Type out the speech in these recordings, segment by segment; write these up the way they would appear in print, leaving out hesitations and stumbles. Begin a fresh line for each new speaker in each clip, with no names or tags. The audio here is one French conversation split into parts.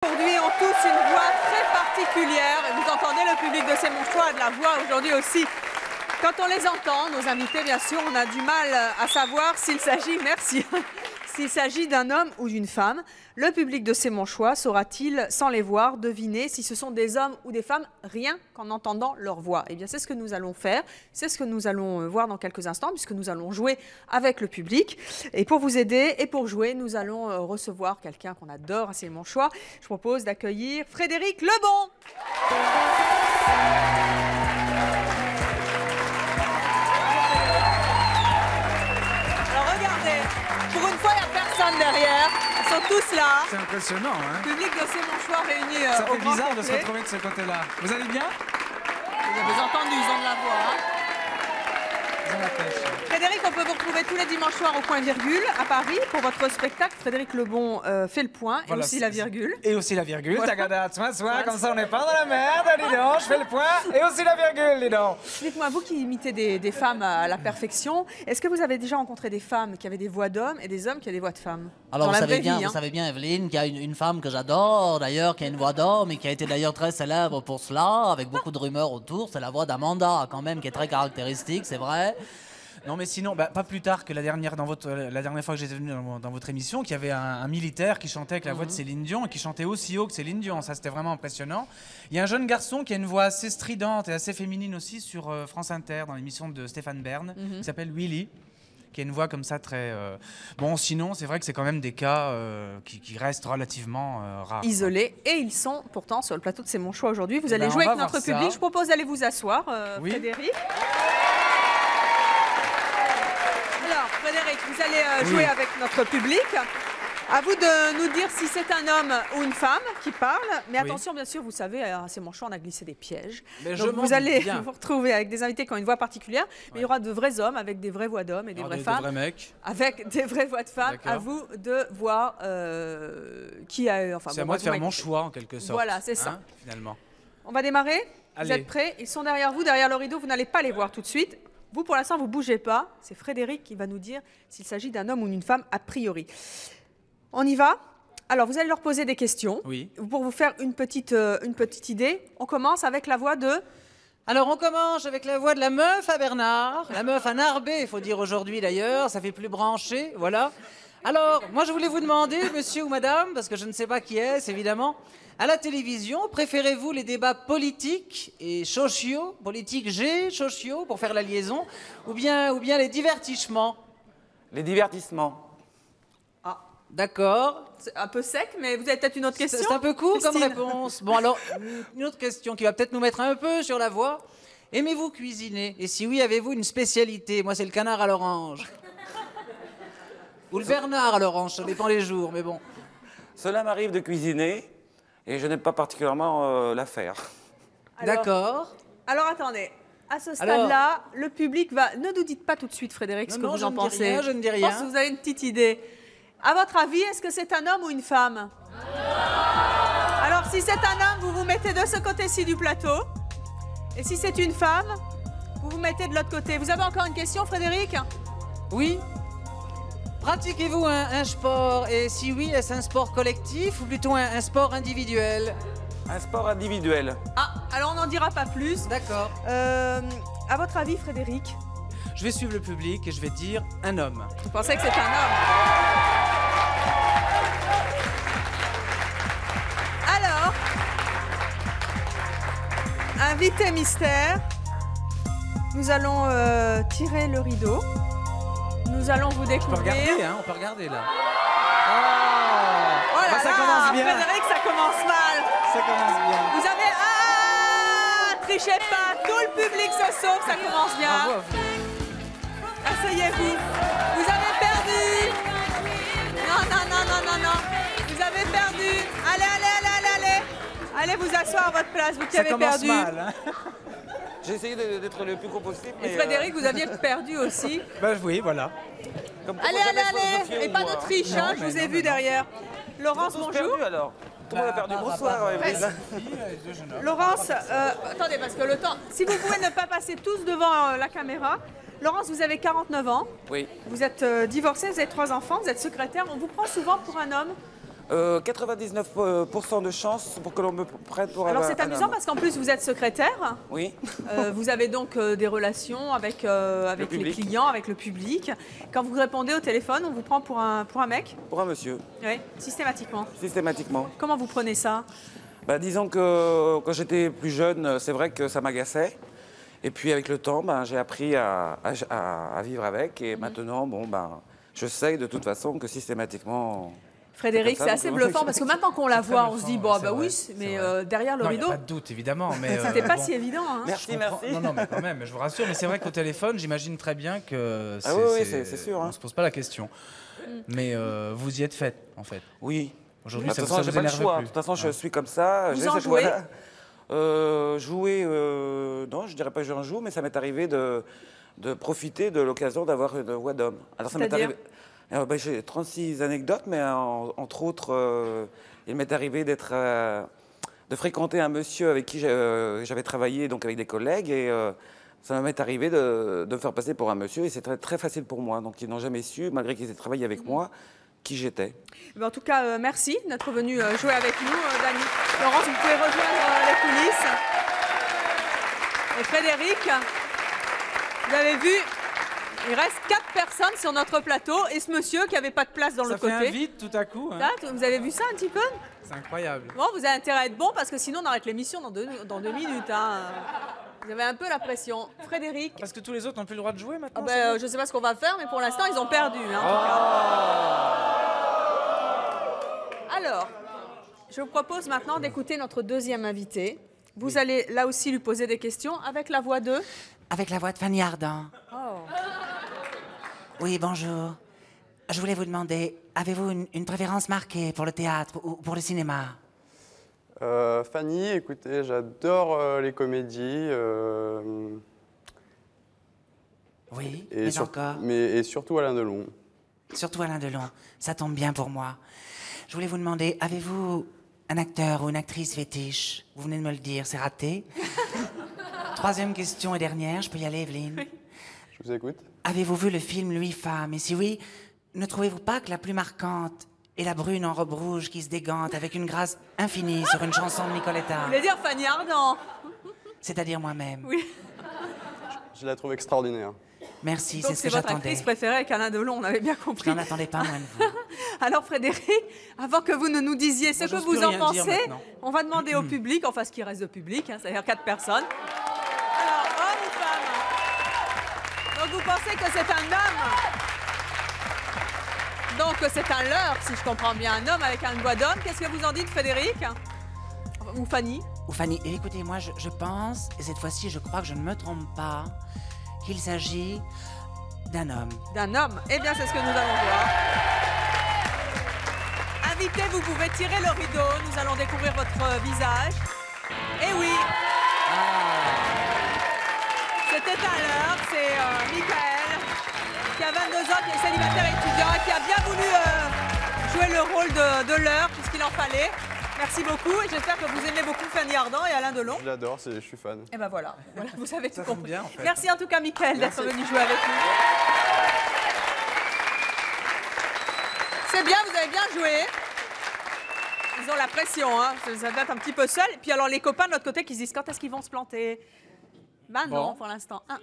Aujourd'hui ont tous une voix très particulière et vous entendez, le public de C'est mon choix a de la voix aujourd'hui aussi. Quand on les entend, nos invités, bien sûr, on a du mal à savoir s'il s'agit, merci, s'il s'agit d'un homme ou d'une femme. Le public de C'est mon choix saura-t-il, sans les voir, deviner si ce sont des hommes ou des femmes, rien qu'en entendant leur voix? Eh bien, c'est ce que nous allons faire, c'est ce que nous allons voir dans quelques instants, puisque nous allons jouer avec le public. Et pour vous aider et pour jouer, nous allons recevoir quelqu'un qu'on adore, C'est mon choix. Je propose d'accueillir Frédéric Lebon. Pour une fois, il n'y a personne derrière. Ils sont tous là.
C'est impressionnant, hein?
Le public de C'est mon choix réuni
Ça
au
fait
grand
bizarre de se
complet.
retrouver de ce côté-là. Vous allez bien?
Vous avez entendu, ils ont de la voix. Hein.
Ils ont la pêche.
Frédéric, on peut vous retrouver tous les dimanches soirs au Point Virgule à Paris pour votre spectacle. Frédéric Lebon fait le point
Voilà,
et aussi la virgule.
Et aussi la virgule.
Voilà.
Voilà. Comme ça, on n'est pas dans la merde. Dis donc, je fais le point. Et aussi la virgule, dis donc.
Dites-moi, vous qui imitez des femmes à la perfection, est-ce que vous avez déjà rencontré des femmes qui avaient des voix d'hommes et des hommes qui avaient des voix de femmes?
Alors,
Dans
vous
la
savez,
vraie
bien,
vie,
vous savez bien, Evelyne, qu'il y a une femme que j'adore, d'ailleurs, qui a une voix d'homme et qui a été d'ailleurs très célèbre pour cela, avec beaucoup de rumeurs autour. C'est la voix d'Amanda, quand même, qui est très caractéristique, c'est vrai.
Non, mais sinon, pas plus tard que la dernière fois que j'étais venu dans votre émission, qu'il y avait un militaire qui chantait avec la voix de Céline Dion et qui chantait aussi haut que Céline Dion. Ça, c'était vraiment impressionnant. Il y a un jeune garçon qui a une voix assez stridente et assez féminine aussi sur France Inter, dans l'émission de Stéphane Bern, qui s'appelle Willy, qui a une voix comme ça très... Bon, sinon, c'est vrai que c'est quand même des cas qui restent relativement rares.
Isolés, et ils sont pourtant sur le plateau de C'est mon choix aujourd'hui. Vous
Eh
allez
ben,
jouer
on va
avec notre
voir ça.
public. Je propose d'aller vous asseoir,
Oui.
Frédéric. Alors, Frédéric, vous allez jouer avec notre public. À vous de nous dire si c'est un homme ou une femme qui parle. Mais
Oui.
attention, bien sûr, vous savez, C'est mon choix, on a glissé des pièges.
Mais
Donc,
je m'en
vous allez
doute bien.
vous retrouver avec des invités qui ont une voix particulière. Mais il y aura de vrais hommes avec des vraies voix d'hommes et des vraies femmes.
Des vrais mecs.
Avec des vraies voix de femmes.
D'accord.
À vous de voir qui a... Enfin,
C'est à
bon,
moi de
vous
faire
m'avez-
mon choix, en quelque sorte.
Voilà, c'est ça.
Hein, finalement.
On va démarrer. Vous
Allez.
êtes prêts? Ils sont derrière vous, derrière le rideau. Vous n'allez pas les voir tout de suite. Vous, pour l'instant, vous ne bougez pas. C'est Frédéric qui va nous dire s'il s'agit d'un homme ou d'une femme a priori. On y va? Alors, vous allez leur poser des questions.
Oui.
Pour vous faire une petite idée, on commence avec la voix de...
Alors, on commence avec la voix de la meuf à Bernard, la meuf à Narbé, il faut dire aujourd'hui d'ailleurs, ça fait plus branché, voilà. Alors, moi je voulais vous demander, monsieur ou madame, parce que je ne sais pas qui est, évidemment, à la télévision, préférez-vous les débats politiques et sociaux, politique G, sociaux, pour faire la liaison, ou bien les divertissements?
Les divertissements.
D'accord.
C'est un peu sec, mais vous avez peut-être une autre question?
C'est un peu court comme
Christine.
réponse. Bon, alors, une autre question qui va peut-être nous mettre un peu sur la voie. Aimez-vous cuisiner? Et si oui, avez-vous une spécialité? Moi, c'est le canard à l'orange. Ou le Bernard à l'orange, ça dépend les jours, mais bon.
Cela m'arrive de cuisiner et je n'aime pas particulièrement la faire.
Alors-
D'accord.
Alors, attendez. À ce stade-là, le public va... Ne nous dites pas tout de suite, Frédéric, ce que
Non,
vous
je
en
ne dis
pensez.
rien, je ne dis
Je
rien.
pense que vous avez une petite idée. À votre avis, est-ce que c'est un homme ou une femme? Alors, si c'est un homme, vous vous mettez de ce côté-ci du plateau. Et si c'est une femme, vous vous mettez de l'autre côté. Vous avez encore une question, Frédéric?
Oui. Pratiquez-vous un sport? Et si oui, est-ce un sport collectif ou plutôt un sport individuel?
Un sport individuel.
Ah, alors on n'en dira pas plus.
D'accord.
À votre avis, Frédéric,
Je vais suivre le public et je vais dire un homme.
vous pensez que c'est un homme? Alors, invité mystère, nous allons tirer le rideau. Nous allons vous
On peut
découvrir.
regarder, hein, on peut regarder là.
Oh là
ça
là,
commence bien.
Frédéric, ça commence mal.
Ça commence bien.
Vous avez... Ah, trichez pas, tout le public se sauve, ça commence bien.
Bravo à vous.
Asseyez-vous. Vous avez perdu. Non. Vous avez perdu. Allez. Allez vous asseoir à votre place, vous qui
Ça
avez
commence
perdu.
mal. Hein.
J'ai essayé d'être le plus gros possible.
Et
mais,
Frédéric, vous aviez perdu aussi.
Oui, voilà.
comme
Allez. Et pas de triche, hein, je vous ai vu derrière. Laurence,
Bonjour.
bonjour.
Perdu alors. Tout le monde a perdu. Bonsoir. Evelyne.
Laurence, attendez, parce que le temps... Si vous pouvez ne pas passer tous devant la caméra. Laurence, vous avez 49 ans.
Oui.
Vous êtes divorcée, vous avez 3 enfants, vous êtes secrétaire. On vous prend souvent pour un homme?
99% de chance pour que l'on me prenne pour
Alors
un
c'est amusant
homme.
parce qu'en plus vous êtes secrétaire.
Oui,
Vous avez donc des relations avec, avec les
public.
clients, avec le public. Quand vous répondez au téléphone, on vous prend pour un mec?
pour un monsieur,
Oui, systématiquement.
systématiquement.
Comment vous prenez ça?
Bah, disons que quand j'étais plus jeune, c'est vrai que ça m'agaçait. Et puis avec le temps, ben, j'ai appris à vivre avec. Et maintenant, bon, ben, je sais de toute façon que systématiquement...
Frédéric,
comme
c'est
ça,
assez
donc,
bluffant parce que maintenant qu'on la
C'est très
voit, on se
bluffant,
dit, bon,
c'est
bah
vrai,
oui,
c'est
mais
vrai.
derrière le
Non, il n'y a
rideau,
pas de doute, évidemment. Mais
c'était pas
bon,
si évident. Hein.
Merci,
je comprends.
merci.
Non, mais quand même, je vous rassure. Mais c'est vrai qu'au téléphone, j'imagine très bien que
Ah oui, c'est sûr,
On
hein.
ne se pose pas la question. Mais vous y êtes faite, en fait.
Oui.
Aujourd'hui,
De
ça
toute
vous
façon, j'ai pas le
énerve
choix.
plus.
De toute façon, je
Ouais.
suis comme ça.
Vous
j'ai
en
cette
jouez
voix-là. Jouer, non, je dirais pas que j'en joue, mais ça m'est arrivé de profiter de l'occasion d'avoir une voix d'homme. Alors ça m'est
C'est-à-dire
arrivé. Ben, j'ai 36 anecdotes, mais entre autres, il m'est arrivé de fréquenter un monsieur avec qui j'avais travaillé, donc avec des collègues, et ça m'est arrivé de me faire passer pour un monsieur, et c'est très, très facile pour moi. Donc ils n'ont jamais su, malgré qu'ils aient travaillé avec moi, qui j'étais.
Mais en tout cas, merci d'être venu jouer avec nous, Dany. Laurence, vous pouvez rejoindre les coulisses. Et Frédéric, vous avez vu, il reste 4 personnes sur notre plateau et ce monsieur qui n'avait pas de place dans
Ça
le
fait un
côté.
vide tout à coup. Hein.
Là, vous avez vu ça un petit peu?
C'est incroyable.
Bon, vous avez intérêt à être bon parce que sinon on arrête l'émission dans deux minutes. Hein. Vous avez un peu la pression. Frédéric,
Parce que tous les autres n'ont plus le droit de jouer maintenant.
je ne sais pas ce qu'on va faire, mais pour l'instant ils ont perdu. Hein, en
Oh.
tout cas. Alors, je vous propose maintenant d'écouter notre deuxième invité. Vous allez là aussi lui poser des questions avec la voix de...
Avec la voix de Fanny Ardant.
Oh.
Oui, bonjour. Je voulais vous demander, avez-vous une préférence marquée pour le théâtre ou pour le cinéma?
Fanny, écoutez, j'adore les comédies.
Oui,
Et,
mais encore.
et surtout Alain Delon.
Surtout Alain Delon. Ça tombe bien pour moi. Je voulais vous demander, avez-vous un acteur ou une actrice fétiche? Vous venez de me le dire, c'est raté. Troisième question et dernière, je peux y aller, Evelyne?
Je vous écoute.
Avez-vous vu le film Louis Femme? Et si oui, ne trouvez-vous pas que la plus marquante est la brune en robe rouge qui se dégante avec une grâce infinie sur une chanson de Nicoletta?
Vous voulez dire Fanny Ardant?
C'est-à-dire moi-même.
Oui.
Je la trouve extraordinaire.
Merci,
Donc
c'est ce
c'est
que
votre
j'attendais.
actrice préférée avec Alain Delon, on avait bien
Je
compris.
n'en attendais pas moins de vous.
Alors Frédéric, avant que vous ne nous disiez ce
Moi,
que
j'ose
vous
plus
en
rien dire
pensez,
maintenant.
on va demander au public, enfin ce qui reste de public, hein, c'est-à-dire 4 personnes. Alors, homme ou femme? Donc vous pensez que c'est un homme? Donc c'est un leurre, si je comprends bien, un homme avec une voix d'homme. Qu'est-ce que vous en dites, Frédéric? Ou Fanny?
Ou Fanny, écoutez, moi je pense, et cette fois-ci je crois que je ne me trompe pas, qu'il s'agit d'un homme.
D'un homme? Eh bien, c'est ce que nous allons voir. Invité, vous pouvez tirer le rideau. Nous allons découvrir votre visage. Eh oui! C'était un leurre. C'est Michael, qui a 22 ans, qui est célibataire étudiant et qui a bien voulu jouer le rôle de leurre, puisqu'il en fallait. Merci beaucoup et j'espère que vous aimez beaucoup Fanny Ardant et Alain Delon.
Je l'adore, je suis fan.
Et ben voilà, vous savez tout
Ça tombe
compris.
bien, en fait.
Merci en tout cas, Michael, d'être venu jouer avec nous. C'est bien, vous avez bien joué. Ils ont la pression, hein. Ça doit être un petit peu seul. Et puis alors les copains de l'autre côté qui se disent quand est-ce qu'ils vont se planter? Ben non,
Bon.
pour l'instant. 1-1.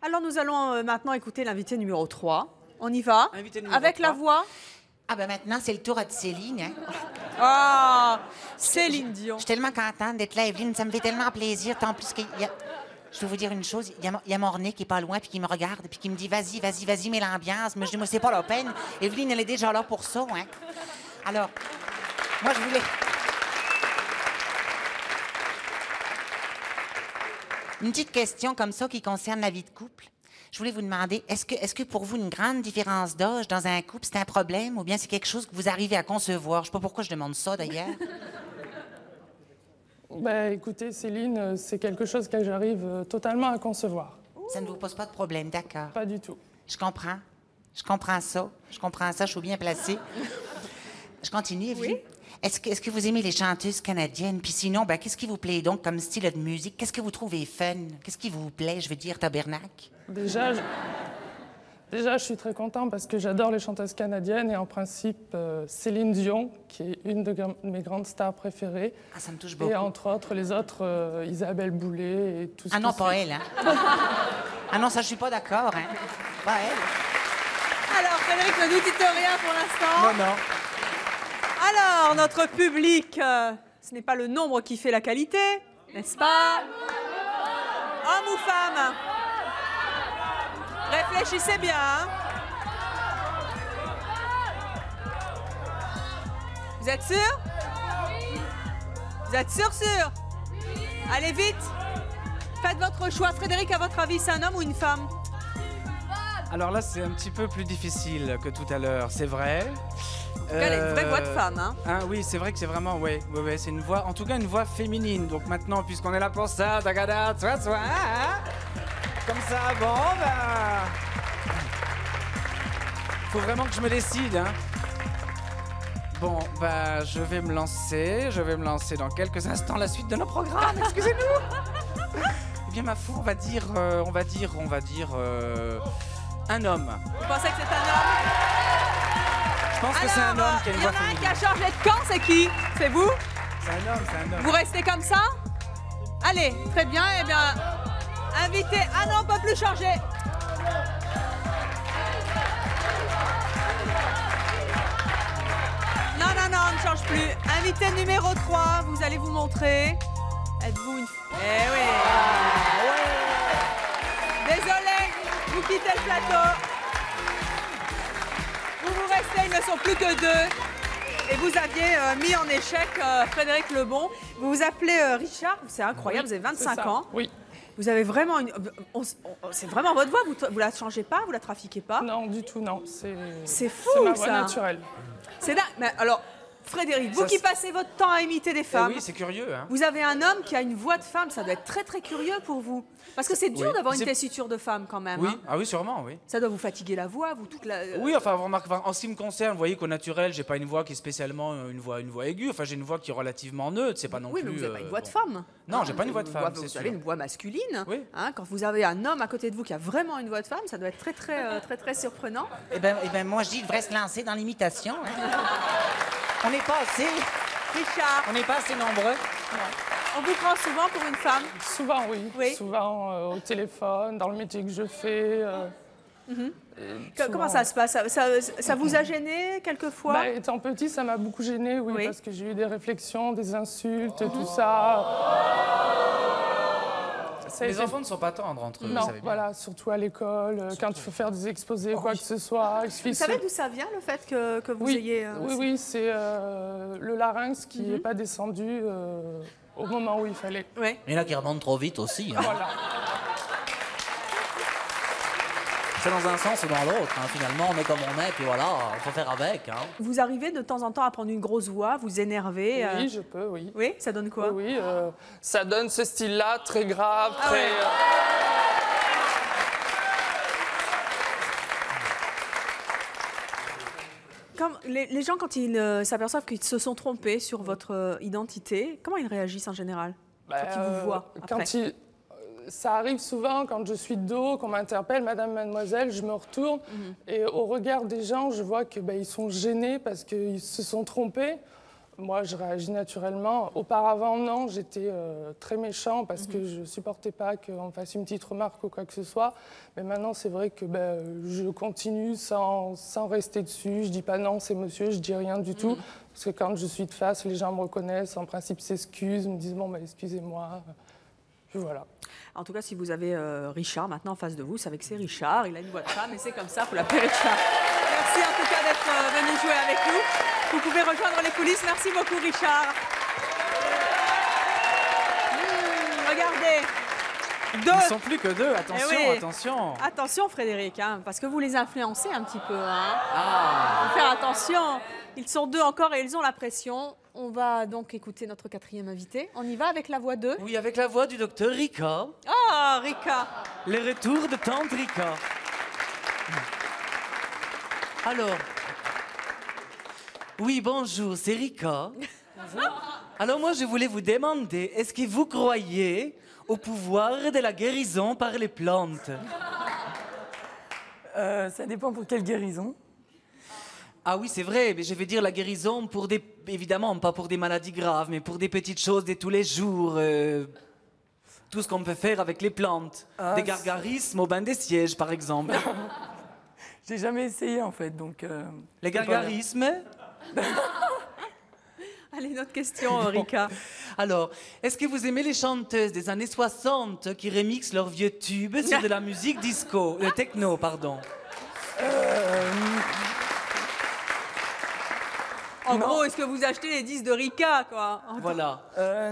Alors nous allons maintenant écouter l'invité numéro 3. On y va.
Invité numéro
Avec la
3.
voix.
Ah ben maintenant c'est le tour de Céline. Hein.
Ah, Céline Dion.
Je suis tellement contente d'être là, Evelyne, ça me fait tellement plaisir, tant plus qu'il y a... Je vais vous dire une chose, il y a mon René qui est pas loin, puis qui me regarde, puis qui me dit « Vas-y, vas-y, vas-y, mets l'ambiance. » Mais je dis « Moi, c'est pas la peine. Evelyne, elle est déjà là pour ça, hein. » Alors, moi, je voulais... Une petite question comme ça qui concerne la vie de couple. Je voulais vous demander, est-ce que pour vous, une grande différence d'âge dans un couple, c'est un problème ou bien c'est quelque chose que vous arrivez à concevoir? Je sais pas pourquoi je demande ça, d'ailleurs.
Bah, écoutez, Céline, c'est quelque chose que j'arrive totalement à concevoir.
Ça ne vous pose pas de problème, d'accord.
Pas du tout.
Je comprends. Je comprends ça. Je suis bien placée. Je continue, Evelyne.
Oui.
Est-ce que vous aimez les chanteuses canadiennes? Puis sinon, ben, qu'est-ce qui vous plaît donc comme style de musique? Qu'est-ce que vous trouvez fun? Qu'est-ce qui vous plaît, je veux dire, tabernacle?
Déjà, Déjà, je suis très content parce que j'adore les chanteuses canadiennes et en principe, Céline Dion, qui est une de mes grandes stars préférées.
Ah, ça me touche beaucoup.
Et entre autres, les autres, Isabelle Boulay et tout ce
Ah
qui
non,
se
pas
fait.
elle, hein. Ah non, ça, je suis pas d'accord, hein. Pas elle.
Alors, Frédéric, ne nous dites rien pour l'instant.
Non, non.
Alors, notre public, ce n'est pas le nombre qui fait la qualité, n'est-ce pas? Homme ou femme? Réfléchissez bien. Hein. Vous êtes sûr? Vous êtes sûr? Allez vite. Faites votre choix. Frédéric, à votre avis, c'est un homme ou une femme?
Alors là, c'est un petit peu plus difficile que tout à l'heure, c'est vrai.
Elle a une vraie voix de femme, hein.
Hein, oui, c'est vrai que c'est vraiment, ouais, c'est une voix, en tout cas une voix féminine. Donc maintenant, puisqu'on est là pour ça, tagada, toi, comme ça, bon, bah... Faut vraiment que je me décide, hein. Bon, bah, je vais me lancer dans quelques instants la suite de nos programmes, excusez-nous. Eh bien, ma foi, on va dire, un homme.
Vous pensez que c'est un homme?
Je pense que c'est un homme qui a une
il y en
voix
a un qui a
féminine.
changé de camp, c'est qui? C'est vous?
C'est un homme.
Vous restez comme ça? Allez, très bien, eh bien, invitez... Ah non, on ne peut plus changer. Non, on ne change plus. Invité numéro 3, vous allez vous montrer. Êtes-vous une... Eh oui. Désolé, vous quittez le plateau. Vous restez, ils ne sont plus que 2. Et vous aviez mis en échec Frédéric Lebon. Vous vous appelez Richard, c'est incroyable, vous avez 25 ans.
Oui.
Vous avez vraiment une... C'est vraiment votre voix, vous la changez pas, vous la trafiquez pas?
Non, du tout, non.
C'est fou,
C'est ma voix
ça.
naturelle.
C'est dingue. Mais alors, Frédéric, vous
Ça,
qui
c'est-
passez votre temps à imiter des
Eh
femmes,
oui, c'est curieux, hein.
vous avez un homme qui a une voix de femme, ça doit être très très curieux pour vous. Parce que c'est dur
Oui.
d'avoir une
C'est-
tessiture de femme quand même.
Oui,
Hein.
ah oui, sûrement, oui.
Ça doit vous fatiguer la voix, vous toute la...
Oui, enfin, vous remarquez, en ce qui me concerne, vous voyez qu'au naturel, j'ai pas une voix qui est spécialement une voix aiguë. Enfin, j'ai une voix qui est relativement neutre, c'est pas non
Oui,
plus.
mais vous n'avez pas une voix de
bon.
femme.
Non, j'ai pas une voix de
Vous
femme,
avez-
c'est
Vous
sûr.
avez une voix masculine.
Oui.
Hein, quand vous avez un homme à côté de vous qui a vraiment une voix de femme, ça doit être très très surprenant.
Eh ben, moi, je dis qu'il devrait se lancer dans l'imitation. Hein. On n'est pas assez...
Richard,
On n'est pas assez nombreux.
on vous prend souvent pour une femme.
Souvent, oui.
Oui.
Souvent au téléphone, dans le métier que je fais.
Comment ça se passe? Ça vous a gêné quelquefois?
Bah, étant petit, ça m'a beaucoup gênée, oui,
Oui.
parce que j'ai eu des réflexions, des insultes, tout ça. Ça a
Les
été-
enfants ne sont pas tendres entre eux, vous
Non,
savez bien.
voilà, surtout à l'école, quand il faut faire des exposés, quoi que ce soit. Il suffit
Vous savez d'où ça vient, le fait que vous
oui,
ayez...
oui, c'est le larynx qui n'est pas descendu au moment où il fallait.
Oui.
Il y en a qui remontent trop vite aussi. Hein.
Voilà.
C'est dans un sens ou dans l'autre. Hein. Finalement, on est comme on est, puis voilà, il faut faire avec. Hein.
Vous arrivez de temps en temps à prendre une grosse voix, vous énerver
Oui, je peux, oui.
Oui, ça donne quoi?
Oui, ça donne ce style-là, très grave,
Ah
très...
ouais. Comme les gens, quand ils s'aperçoivent qu'ils se sont trompés sur votre identité, comment ils réagissent en général?
Bah,
Quand ils vous voient après.
Ça arrive souvent quand je suis de dos, qu'on m'interpelle, Madame, Mademoiselle, je me retourne et au regard des gens, je vois que ils sont gênés parce qu'ils se sont trompés. Moi, je réagis naturellement. Auparavant, non, j'étais très méchant parce que je supportais pas qu'on me fasse une petite remarque ou quoi que ce soit. Mais maintenant, c'est vrai que je continue sans rester dessus. Je dis pas non, c'est monsieur, je dis rien du tout. Parce que quand je suis de face, les gens me reconnaissent, en principe s'excusent, me disent bon, excusez-moi. Puis voilà.
En tout cas, si vous avez Richard maintenant en face de vous, c'est avec c'est Richard, il a une voix de femme et c'est comme ça, faut l'appeler Richard. Merci en tout cas d'être venu jouer avec nous. Vous pouvez rejoindre les coulisses. Merci beaucoup Richard. Regardez.
Ils
Deux.
ne sont plus que deux, attention,
Eh oui.
attention.
Attention Frédéric, hein, parce que vous les influencez un petit peu. Hein. Faut faire attention. Ils sont 2 encore et ils ont la pression. On va donc écouter notre 4e invité. On y va avec la voix 2.
Oui, avec la voix du docteur Rika.
Ah, Rika.
Les retours de Tante Rika. Alors. Oui, bonjour, c'est Rika. Alors moi, je voulais vous demander, est-ce que vous croyez au pouvoir de la guérison par les plantes?
Ça dépend pour quelle guérison.
Ah oui, c'est vrai, mais je vais dire la guérison pour des... Évidemment, pas pour des maladies graves, mais pour des petites choses de tous les jours. Tout ce qu'on peut faire avec les plantes. Des gargarismes au bain des sièges, par exemple.
J'ai jamais essayé, en fait, donc...
Les gargarismes?
Allez, une autre question, Rika.
Alors, est-ce que vous aimez les chanteuses des années 60 qui remixent leurs vieux tubes sur de la musique disco, techno, pardon?
En gros, est-ce que vous achetez les disques de Rika, quoi?
Voilà.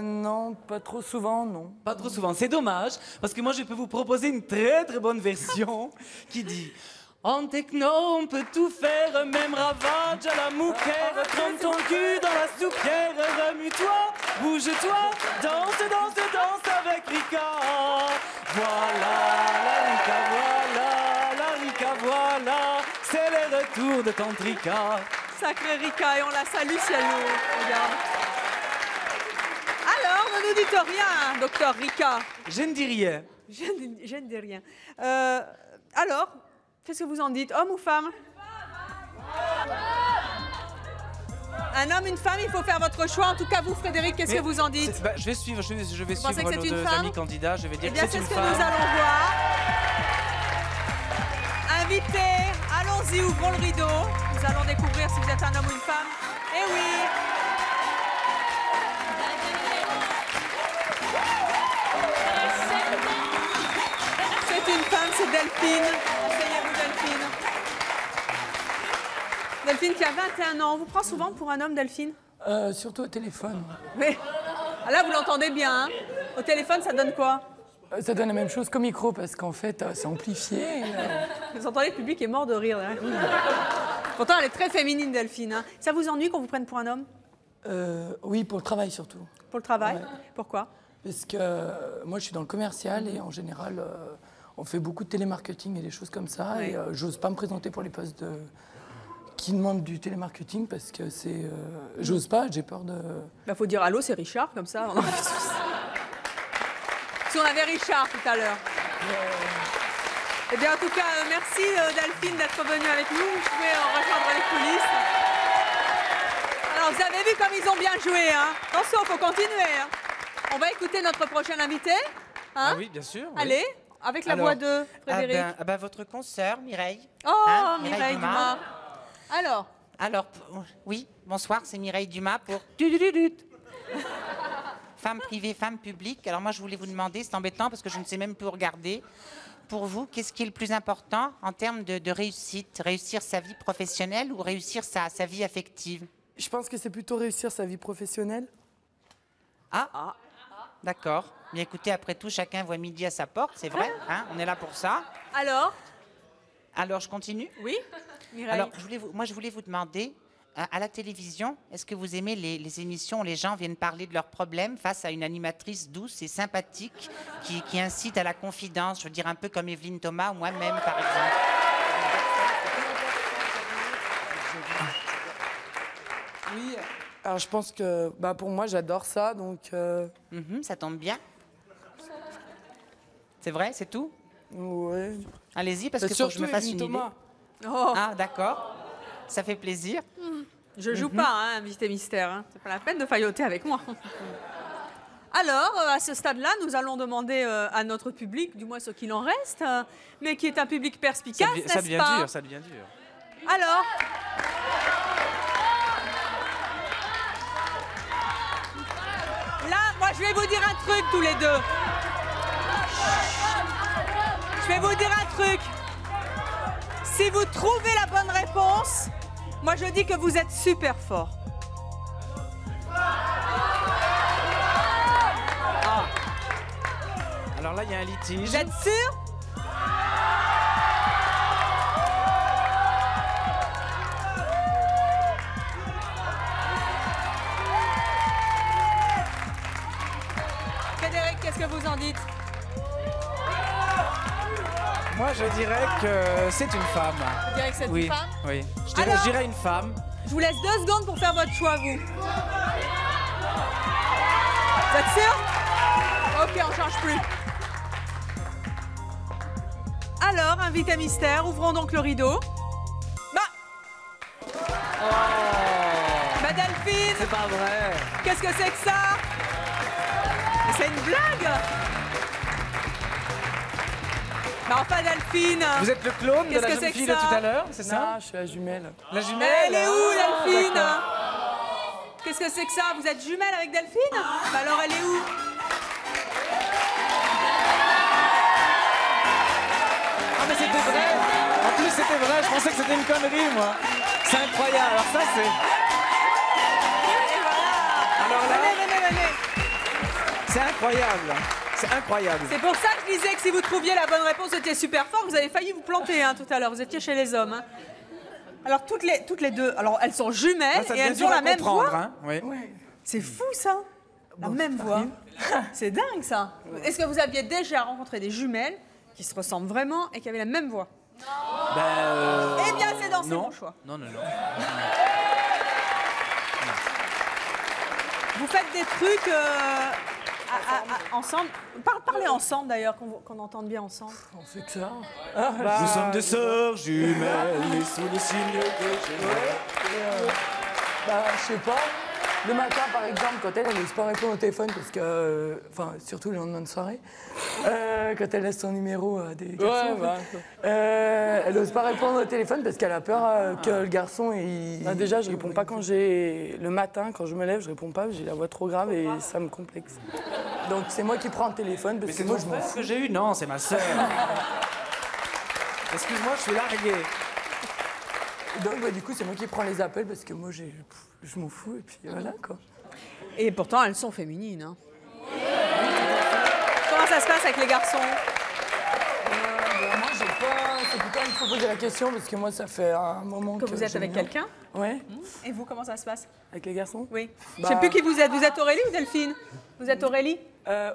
Non, pas trop souvent, non.
Pas trop souvent. C'est dommage, parce que moi, je peux vous proposer une très très bonne version qui dit... En techno, on peut tout faire, même ravage à la mouquère. Trempe ton cul dans la soupière, remue-toi, bouge-toi, danse, danse, danse avec Rika. Voilà, la Rika, voilà, la Rika, voilà. C'est le retour de ton Rika.
Sacré Rika, et on la salue si elle nous regarde. Alors, ne nous dites rien, docteur Rika.
Je ne dis rien.
Je ne dis rien. Alors, qu'est-ce que vous en dites, homme ou femme? Un homme, une femme, il faut faire votre choix. En tout cas, vous, Frédéric, qu'est-ce que vous en dites?
Je vais suivre, je vais
pensez
suivre
que c'est
nos
une
deux
femme
amis candidats. Je vais dire
Eh bien,
que
c'est
c'est
ce
une
que
femme.
nous allons voir. Invité, allons-y, ouvrons le rideau. Nous allons découvrir si vous êtes un homme ou une femme. Eh oui! C'est une femme, c'est Delphine. Asseyez-vous, Delphine. Delphine qui a 21 ans. On vous prend souvent pour un homme, Delphine?
Surtout au téléphone.
Oui. Ah là, vous l'entendez bien. Hein? Au téléphone, ça donne quoi?
Ça donne la même chose qu'au micro, parce qu'en fait, c'est amplifié.
Vous entendez, le public est mort de rire. Là. Pourtant, elle est très féminine, Delphine. Hein. Ça vous ennuie qu'on vous prenne pour un homme?
Oui, pour le travail surtout.
Pour le travail?
Ouais.
Pourquoi?
Parce que moi, je suis dans le commercial et en général, on fait beaucoup de télémarketing et des choses comme ça.
Oui.
Et j'ose pas me présenter pour les postes qui demandent du télémarketing parce que c'est... j'ose pas, j'ai peur de...
Bah, faut dire allô, c'est Richard, comme ça. Si on avait Richard tout à l'heure. Eh bien, en tout cas, merci Delphine d'être venue avec nous. Vous pouvez rejoindre les coulisses. Alors, vous avez vu comme ils ont bien joué. Hein. Attention, il faut continuer. Hein. On va écouter notre prochain invité. Hein.
Ah oui, bien sûr. oui.
Allez, avec la voix de Frédéric.
Votre consoeur, Mireille.
Oh,
Hein,
Mireille Dumas. Alors,
Oui, bonsoir, c'est Mireille Dumas pour Femme privée, femme publique. Alors moi, je voulais vous demander, c'est embêtant parce que je ne sais même plus regarder. Pour vous, qu'est-ce qui est le plus important en termes de réussite? Réussir sa vie professionnelle ou réussir sa vie affective?
Je pense que c'est plutôt réussir sa vie professionnelle.
Ah. D'accord. Mais écoutez, après tout, chacun voit midi à sa porte, c'est vrai. Hein, on est là pour ça. Alors, je continue?
Oui, Mireille.
Alors, je voulais vous demander, à la télévision, est-ce que vous aimez les émissions où les gens viennent parler de leurs problèmes face à une animatrice douce et sympathique qui incite à la confidence, je veux dire un peu comme Evelyne Thomas ou moi-même, par exemple?
Oui, alors je pense que pour moi, j'adore ça, donc...
Ça tombe bien. C'est vrai, c'est tout?
Ouais.
Allez-y, parce que faut que je me fasse une idée.
Thomas.
Oh,
Ah, d'accord. Ça fait plaisir.
je joue pas, hein, invité mystère. Hein. C'est pas la peine de failloter avec moi. Alors, à ce stade-là, nous allons demander à notre public, du moins ce qu'il en reste, mais qui est un public perspicace,
Ça
n'est-ce
devient
pas?
dur, ça devient dur.
Alors, là, moi, je vais vous dire un truc tous les deux. Je vais vous dire un truc. Si vous trouvez la bonne réponse, moi, je dis que vous êtes super fort.
Alors là, il y a un litige.
Vous êtes sûr? Frédéric, qu'est-ce que vous en dites?
Moi, je dirais que c'est une femme.
Vous direz que c'est
Oui,
une femme?
oui.
Alors
Je dirais une femme.
Je vous laisse 2 secondes pour faire votre choix, vous. Vous êtes sûr? Ok, on change plus. Alors, invité mystère, ouvrons donc le rideau. Bah Delphine,
C'est pas vrai.
qu'est-ce que c'est que ça? C'est une blague? Bah enfin Delphine,
Vous êtes le clone de
Qu'est-ce
la
que
jeune
c'est que
fille de
ça
tout à l'heure, c'est ça?
Non, je suis la jumelle.
La jumelle?
elle est où Delphine?
d'accord.
Qu'est-ce que c'est que ça? Vous êtes jumelle avec Delphine? Bah alors elle est où?
Ah mais c'était vrai. En plus c'était vrai, je pensais que c'était une connerie moi. C'est incroyable, alors ça c'est...
Et voilà.
Alors là,
Venez.
c'est incroyable. C'est incroyable.
C'est pour ça que je disais que si vous trouviez la bonne réponse, c'était super fort. Vous avez failli vous planter tout à l'heure. Vous étiez chez les hommes. Alors toutes les deux, alors elles sont jumelles
Là, ça
et
devient
elles
dur
ont
à
la même
comprendre,
voix.
hein. Oui.
C'est fou ça. La même voix. C'est dingue ça. Est-ce que vous aviez déjà rencontré des jumelles qui se ressemblent vraiment et qui avaient la même voix? Eh bien, c'est dans C'est
non.
mon choix.
Non.
Vous faites des trucs ensemble. Parlez ensemble d'ailleurs, qu'on entende bien ensemble.
On fait que ça.
Nous sommes des sœurs jumelles et sous le signe de
Bah, je sais pas. Le matin, par exemple, quand elle n'ose pas répondre au téléphone, parce que, enfin, surtout le lendemain de soirée, quand elle laisse son numéro à des garçons, elle n'ose pas répondre au téléphone parce qu'elle a peur que le garçon, il...
Bah déjà, je réponds pas quand j'ai... Le matin, quand je me lève, je réponds pas, j'ai la voix trop grave et ça me complexe.
Donc c'est moi qui prends le téléphone parce
Mais
que
c'est
moi
ton
je m'en
frère
fous.
que j'ai eu? Non, c'est ma sœur. Excuse-moi, je suis largué.
Donc bah, du coup c'est moi qui prends les appels parce que moi je m'en fous et puis voilà quoi.
Et pourtant, elles sont féminines. Comment ça se passe avec les garçons?
Bah, moi j'ai pas... C'est plutôt il faut poser la question parce que moi ça fait un moment
Que vous êtes
j'aime
avec
bien.
quelqu'un?
Ouais,
Et vous, comment ça se passe?
avec les garçons.
Oui. Je
Bah-
sais plus qui vous êtes. Vous êtes Aurélie ou Delphine? Vous êtes Aurélie?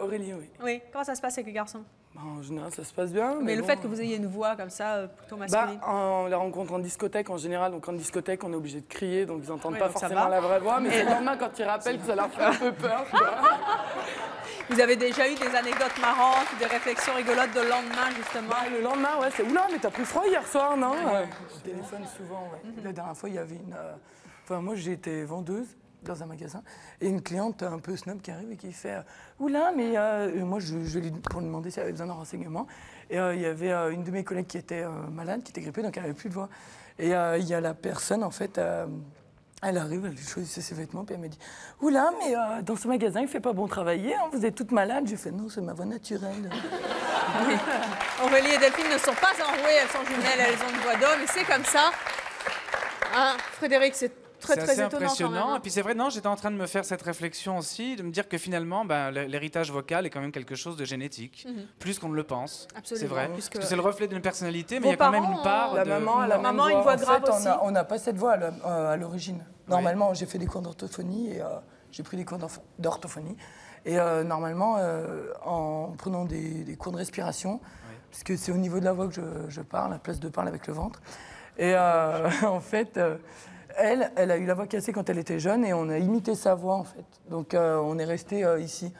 Aurélie, oui.
Oui. Comment ça se passe avec les garçons?
Bah, en général ça se passe bien.
Mais le
bon,
fait que vous ayez une voix comme ça, plutôt
Bah,
masculine.
on les rencontre en discothèque en général, donc en discothèque, on est obligé de crier, donc ils n'entendent
Oui,
pas
donc ça
forcément
va.
la vraie voix, mais c'est le lendemain quand ils rappellent que ça leur fait un peu peur. quoi.
Vous avez déjà eu des anecdotes marrantes, des réflexions rigolotes de lendemain, justement?
Bah, le lendemain, ouais, c'est oula, mais t'as pris froid hier soir, non
au téléphone souvent, ouais. La dernière fois, il y avait une... Enfin, moi, j'étais vendeuse dans un magasin et une cliente un peu snob qui arrive et qui fait oula, mais moi, je lui pour lui demander si elle avait besoin d'un renseignement. Et il y avait une de mes collègues qui était malade, qui était grippée, donc elle n'avait plus de voix. Et il y a la personne, en fait... elle arrive, elle choisissait ses vêtements, puis elle me dit « Oula, mais dans ce magasin, il ne fait pas bon travailler, hein, vous êtes toute malade. » J'ai fait « Non, c'est ma voix naturelle. »
Aurélie et Delphine ne sont pas enrouées, elles sont jumelles, elles ont une voix d'homme, et c'est comme ça. Hein, Frédéric, c'est très
C'est
très
assez
étonnant quand même.
impressionnant.
Hein.
Et puis c'est vrai, non, j'étais en train de me faire cette réflexion aussi, de me dire que finalement, ben, l'héritage vocal est quand même quelque chose de génétique, plus qu'on ne le pense.
Absolument,
C'est vrai.
puisque-
Parce que c'est le reflet d'une personnalité, mais
Vos
il y a quand même
parents
une part
La
de...
maman, elle a la même
Maman, une voix
En
grave
fait,
aussi.
on n'a pas cette voix à l'origine. Normalement, j'ai fait des cours d'orthophonie et j'ai pris des cours d'orthophonie. Et normalement, en prenant des cours de respiration, parce que c'est au niveau de la voix que je parle, à place de parler avec le ventre. Et en fait, elle a eu la voix cassée quand elle était jeune et on a imité sa voix en fait. Donc on est resté ici.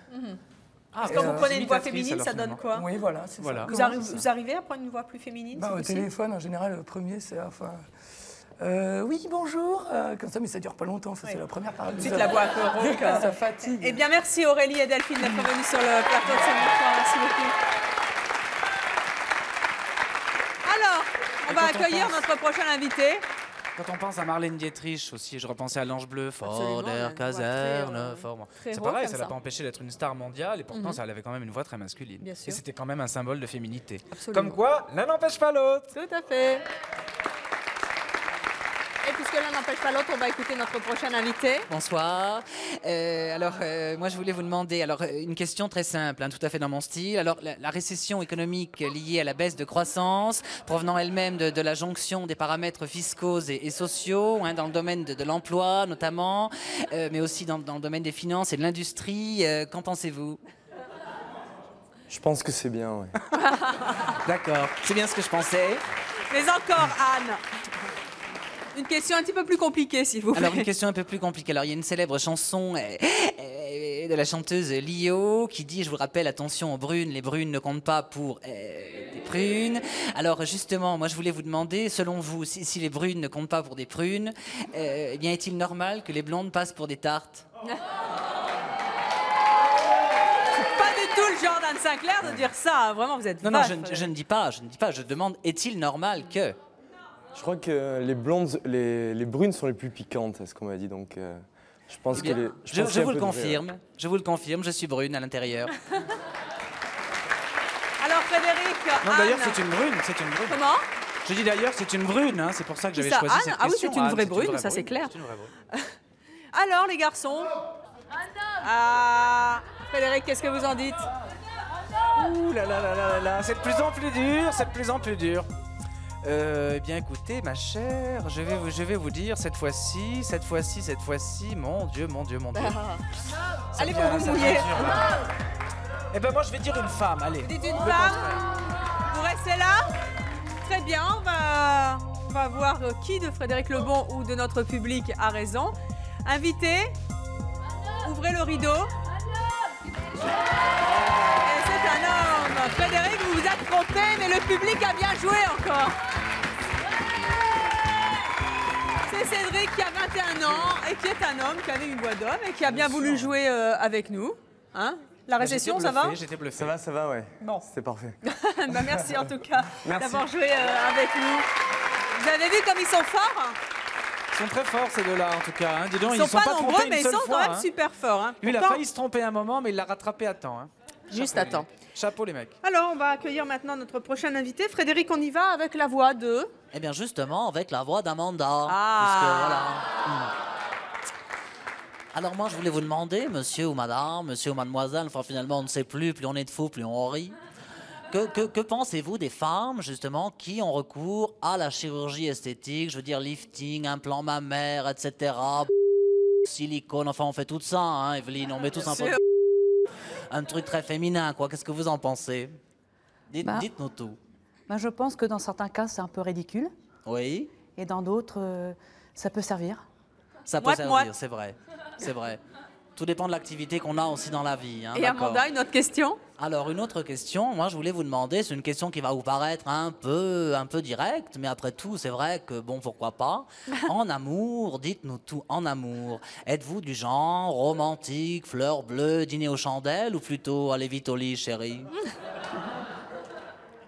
Parce que quand vous prenez une voix
imitatrice,
féminine,
alors,
ça donne quoi?
Oui, voilà, c'est
Voilà.
ça.
Vous arrivez à prendre une voix plus féminine?
Bah,
c'est
au
possible
téléphone, en général, le premier, c'est enfin... oui, bonjour, comme ça, mais ça dure pas longtemps, ça, c'est la première parole.
Ensuite, la voix un peu rauque.
Ça fatigue.
Eh bien, merci Aurélie et Delphine d'être venues sur le plateau de ce soir. Merci beaucoup. Alors, on va
quand on
accueillir
pense-
notre prochain invité.
Quand on pense à Marlène Dietrich aussi, je repensais à l'Ange Bleu,
Absolument,
fort
elle a
der
une voix
Caserne,
très,
fort.
très
C'est
rauque
pareil,
comme
ça l'a
ça.
pas empêché d'être une star mondiale et pourtant ça avait quand même une voix très masculine.
Bien
Et
sûr.
c'était quand même un symbole de féminité.
Absolument.
Comme quoi, l'un n'empêche pas l'autre.
Tout à fait. Et puisque l'un n'empêche pas l'autre, on va écouter notre prochain invité.
Bonsoir. Moi, je voulais vous demander une question très simple, tout à fait dans mon style. Alors, la récession économique liée à la baisse de croissance, provenant elle-même de la jonction des paramètres fiscaux et sociaux, dans le domaine de l'emploi notamment, mais aussi dans le domaine des finances et de l'industrie, qu'en pensez-vous?
Je pense que c'est bien, oui.
D'accord, c'est bien ce que je pensais.
Mais encore, Anne. Une question un petit peu plus compliquée, s'il vous plaît.
Alors, une question un peu plus compliquée. Alors, il y a une célèbre chanson de la chanteuse Lio qui dit, je vous rappelle, attention aux brunes, les brunes ne comptent pas pour des prunes. Alors justement, moi je voulais vous demander, selon vous, si les brunes ne comptent pas pour des prunes, eh bien est-il normal que les blondes passent pour des tartes?
Pas du tout le genre d'Anne Sinclair de dire ça. Hein. Vraiment, vous êtes
Non,
vache.
je ne dis pas, je demande, est-il normal que...
Je crois que les blondes, les brunes sont les plus piquantes, c'est ce qu'on m'a dit. Donc, je pense que les.
Je
pense qu'il y a
vous
un
le
peu de vrai,
confirme, je vous le confirme, je suis brune à l'intérieur.
Alors, Frédéric,
Non,
Anne.
d'ailleurs, c'est une brune, c'est une brune.
Comment?
Je dis d'ailleurs, c'est une brune, hein, c'est pour ça que j'avais
ça,
choisi
Anne
cette
Ah oui,
question.
c'est une
Anne,
vraie brune, ça, c'est
brune,
clair.
c'est une vraie brune.
Alors, les garçons. Ah, Frédéric, qu'est-ce que vous en dites?
Ouh là là là là là, c'est de plus en plus dur, c'est de plus en plus dur. Eh bien écoutez, ma chère, je vais vous dire cette fois-ci, mon Dieu, mon Dieu, mon Dieu. Ça
Allez,
devient-
vous vous
ça devient
mouillez.
dur, là. Eh ben moi je vais dire une femme, allez.
Vous dites une
Le
femme?
contraire.
Vous restez là? Très bien, on va voir qui de Frédéric Lebon ou de notre public a raison. Invité, ouvrez le rideau. Et c'est un homme. Frédéric, vous vous êtes trompé, mais le public a bien joué encore. C'est Cédric qui a 21 ans et qui est un homme qui avait une voix d'homme et qui a bien voulu jouer avec nous. Hein? La récession, ça va?
J'étais bluffé.
Ça va, ouais.
Bon.
C'est parfait.
Bah, merci en tout cas
Merci.
d'avoir joué avec nous. Vous avez vu comme ils sont forts?
Ils sont très forts ces deux-là en tout cas. Hein. Dis donc,
Ils sont pas
trompés
nombreux,
une
mais ils
seule
sont
fois,
quand même
hein.
super forts. Hein.
Lui, il a
Pourtant,
failli se tromper un moment, mais il l'a rattrapé à temps. Hein.
juste à
Chapeau, les
temps.
mecs. Chapeau les mecs.
Alors, on va accueillir maintenant notre prochain invité. Frédéric, on y va avec la voix de...
Eh bien justement, avec la voix d'Amanda.
Ah.
Puisque, voilà. Alors moi, je voulais vous demander, monsieur ou madame, monsieur ou mademoiselle, enfin finalement on ne sait plus on est de fous, plus on rit. Que pensez-vous des femmes, justement, qui ont recours à la chirurgie esthétique, je veux dire lifting, implant mammaire, etc., silicone, enfin on fait tout ça, hein, Evelyne, on met tous un peu de... Un truc très féminin, quoi. Qu'est-ce que vous en pensez? Dites-nous tout.
Ben, je pense que dans certains cas, c'est un peu ridicule.
Oui,
Et dans d'autres, ça peut servir.
ça peut servir, c'est vrai. C'est vrai. Tout dépend de l'activité qu'on a aussi dans la vie. Hein,
Et
d'accord.
Amanda, une autre question?
Alors, une autre question, moi je voulais vous demander, c'est une question qui va vous paraître un peu directe, mais après tout, c'est vrai que, bon, pourquoi pas. En amour, dites-nous tout, en amour. Êtes-vous du genre romantique, fleurs bleues, dîner aux chandelles, ou plutôt allez vite au lit, chérie?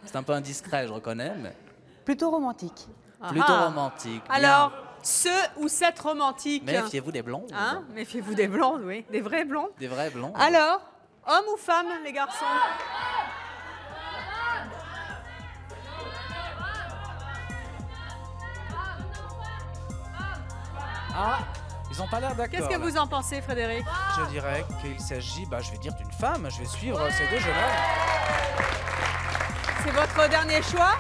C'est un peu indiscret, je reconnais, mais
Plutôt romantique.
plutôt
Ah.
romantique. Bien.
Alors, ce ou cette romantique?
Méfiez-vous des blondes.
Hein? Méfiez-vous des blondes, oui. Des vraies blondes.
Des vrais blonds.
Alors, homme ou femme, les garçons?
Ah, ils ont pas l'air d'accord.
Qu'est-ce que
là.
vous en pensez, Frédéric?
Je dirais qu'il s'agit, je vais dire d'une femme. Je vais suivre ces deux jeunes hommes.
C'est votre dernier choix?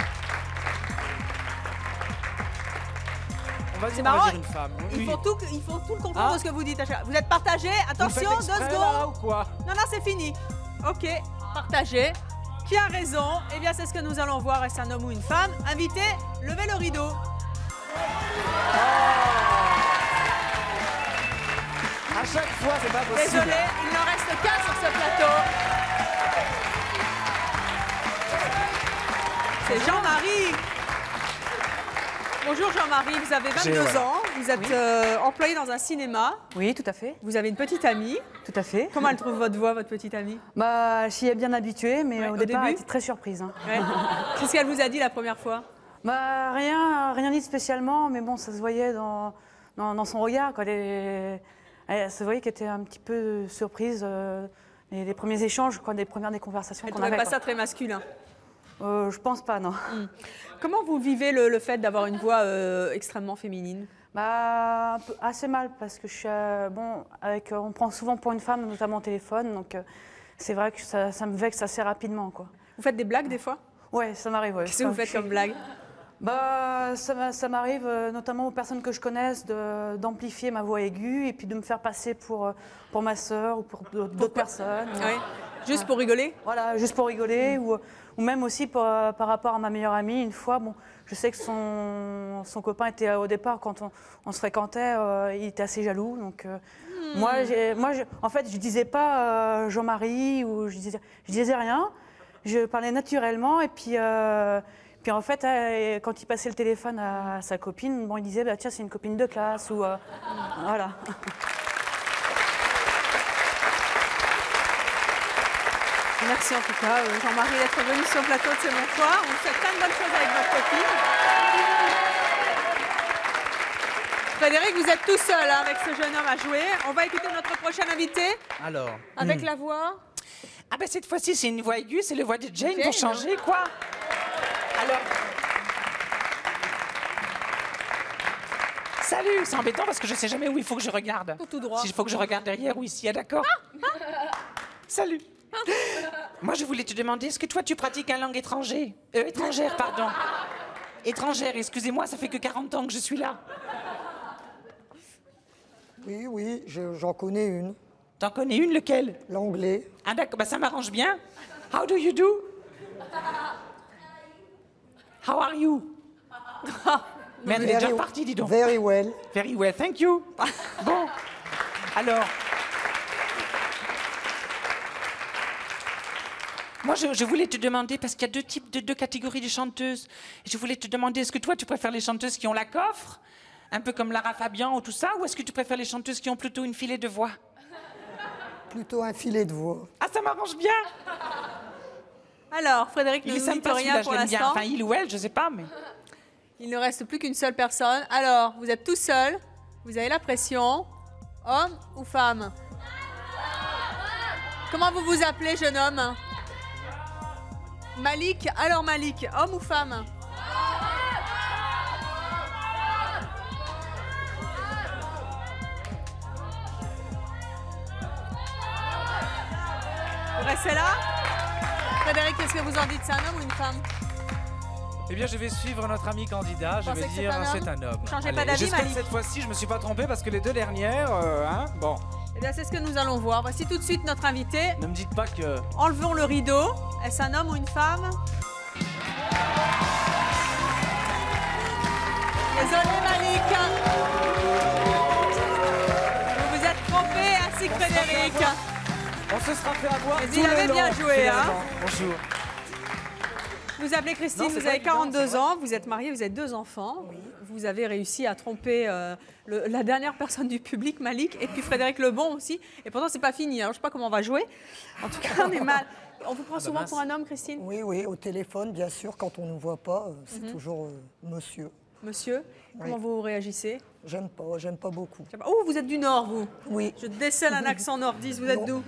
On va
C'est
dire,
marrant.
une femme.
Il
Oui.
faut tout le contraire
Ah.
de ce que vous dites. Vous êtes partagés?
Vous le
Attention,
faites
2
exprès,
secondes.
là, ou quoi?
Non, c'est fini. Ok, partagé. Qui a raison? Eh bien, c'est ce que nous allons voir. Est-ce un homme ou une femme? Invité, levez le rideau.
À chaque fois, c'est pas possible.
Désolé, il n'en reste qu'un sur ce plateau. C'est Jean-Marie. Bonjour Jean-Marie, vous avez 22
J'ai-
ans, vous êtes employé dans un cinéma,
Oui, tout à fait.
vous avez une petite amie.
Tout à fait.
Comment elle trouve votre voix, votre petite amie?
Bah, elle s'y est bien habituée, mais
Ouais,
au
au
départ,
début
elle était très surprise. Hein.
Ouais. Qu'est-ce qu'elle vous a dit la première fois?
Bah, rien dit spécialement, mais bon, ça se voyait dans son regard. Quoi. Elle se voyait qu'elle était un petit peu surprise les premiers échanges, quoi, des conversations
Elle
qu'on
trouvait
avait.
pas ça très masculin.
Je pense pas, non.
Comment vous vivez le fait d'avoir une voix extrêmement féminine?
Bah, assez mal, parce que je suis, on prend souvent pour une femme, notamment au téléphone, donc c'est vrai que ça me vexe assez rapidement, quoi.
Vous faites des blagues des fois?
Ouais, ça m'arrive, ouais.
Qu'est-ce que vous faites comme blague?
Bah, ça m'arrive, notamment aux personnes que je connaisse, d'amplifier ma voix aiguë et puis de me faire passer pour ma sœur ou pour d'autres personnes.
Oui. Juste pour rigoler?
Voilà, juste pour rigoler, ou même aussi par rapport à ma meilleure amie. Une fois, bon, je sais que son copain était au départ, quand on se fréquentait, il était assez jaloux. Donc, en fait, je disais pas Jean-Marie, ou je disais rien. je parlais naturellement. Et puis en fait, quand il passait le téléphone à sa copine, bon, il disait bah, tiens, c'est une copine de classe. Ou, voilà.
Merci en tout cas, Jean-Marie, d'être venu sur le plateau de C'est mon choix. On vous souhaite plein de bonnes choses avec votre copine. Frédéric, vous êtes tout seul hein, avec ce jeune homme à jouer. On va écouter notre prochain invité.
Alors.
Avec la voix.
Ah ben cette fois-ci, c'est une voix aiguë, c'est la voix de Jane
Jane,
pour changer, quoi. Alors... Salut, c'est embêtant parce que je sais jamais où il faut que je regarde.
Tout droit.
S'il faut que je regarde derrière ou ici, ah d'accord. Salut. Moi, je voulais te demander, est-ce que toi, tu pratiques une langue étrangère, pardon. Étrangère, excusez-moi, ça fait que 40 ans que je suis là.
Oui, j'en connais une.
T'en connais une, lequel?
L'anglais.
Ah d'accord, bah ça m'arrange bien. How do you do? How are you? Merde, elle est déjà partie, dis donc.
Very well.
Very well, thank you. Bon, alors... Moi, je voulais te demander, parce qu'il y a deux catégories de chanteuses. Je voulais te demander, est-ce que toi, tu préfères les chanteuses qui ont la coffre, un peu comme Lara Fabian ou tout ça, ou est-ce que tu préfères les chanteuses qui ont plutôt une filet de voix?
Plutôt un filet de voix.
Ah, ça m'arrange bien.
Alors, Frédéric, ne
Il est
nous dites
sympa,
rien
celui-là,
pour
je l'aime bien.
l'instant.
Enfin, il ou elle, je sais pas, mais...
Il ne reste plus qu'une seule personne. Alors, vous êtes tout seul. Vous avez la pression. Homme ou femme? Comment vous vous appelez, jeune homme? Malik. Alors, Malik, homme ou femme? Vous restez là? Frédéric, qu'est-ce que vous en dites? C'est un homme ou une femme?
Eh bien, je vais suivre notre ami candidat. Je
Pensez
vais
que c'est
dire
un homme?
c'est un homme.
Changez pas d'avis,
J'espère que
Malik.
cette fois-ci, je me suis pas trompé parce que les deux dernières, hein, bon.
Eh bien, c'est ce que nous allons voir. Voici tout de suite notre invité.
Ne me dites pas que.
Enlevons le rideau. Est-ce un homme ou une femme? Désolé, Malik. Vous vous êtes trompé, ainsi que Frédéric.
On se sera fait avoir.
Mais
tout
il avait
le
bien
long,
joué, hein.
finalement. Bonjour.
Vous appelez Christine,
Non, c'est
vous
pas
avez
évident,
42
c'est
ans, vous êtes mariée, vous avez 2 enfants. Vous avez réussi à tromper la dernière personne du public, Malik, et puis Frédéric Lebon aussi. Et pourtant, c'est pas fini. Alors, je sais pas comment on va jouer. En tout cas, on est mal. On vous prend souvent pour un homme, Christine?
Oui, au téléphone, bien sûr, quand on ne nous voit pas, c'est
Mhm.
toujours monsieur.
Monsieur, comment
Oui.
vous réagissez?
J'aime pas beaucoup.
Oh, vous êtes du Nord, vous?
Oui.
Je décèle un accent nordiste. Vous êtes d'où?